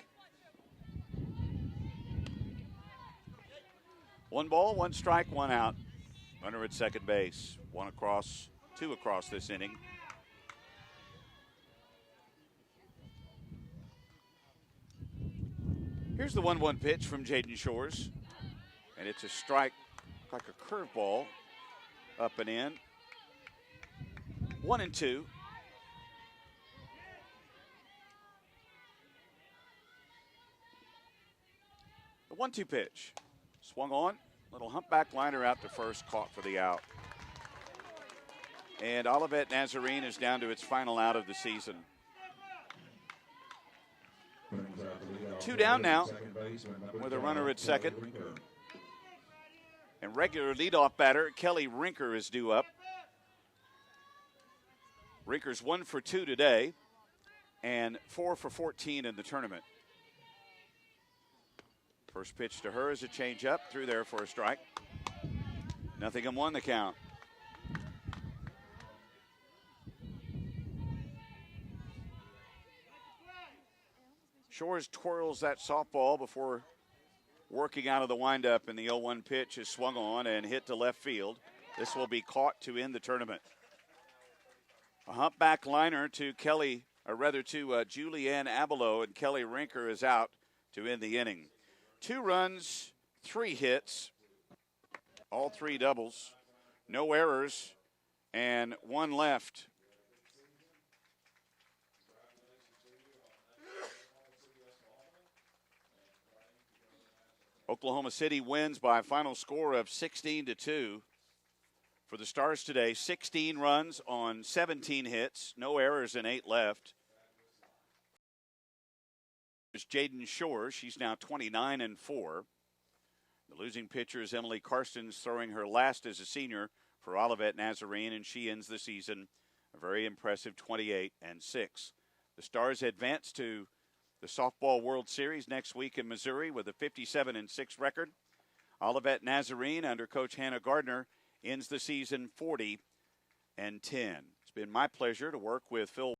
1 ball, 1 strike, 1 out. Runner at second base. 1 across, 2 across this inning. Here's the 1-1 pitch from Jaden Shores. And it's a strike, like a curveball, up and in. 1-2. The 1-2 pitch. Swung on. Little humpback liner out to first, caught for the out. And Olivet Nazarene is down to its final out of the season. 2 down now with a runner at second. And regular leadoff batter Kelly Rinker is due up. Rinker's 1 for 2 today and 4 for 14 in the tournament. First pitch to her is a changeup, through there for a strike. 0-1 the count. Shores twirls that softball before working out of the windup, and the 0-1 pitch is swung on and hit to left field. This will be caught to end the tournament. A humpback liner to Julianne Abelow, and Kelly Rinker is out to end the inning. 2 runs, 3 hits, all 3 doubles, no errors, and 1 left. Oklahoma City wins by a final score of 16-2. For the Stars today, 16 runs on 17 hits, no errors and 8 left. There's Jaden Shore. She's now 29-4. The losing pitcher is Emily Karstens, throwing her last as a senior for Olivet Nazarene, and she ends the season a very impressive 28-6. The Stars advance to the Softball World Series next week in Missouri with a 57-6 record. Olivet Nazarene, under Coach Hannah Gardner, ends the season 40-10. It's been my pleasure to work with Phil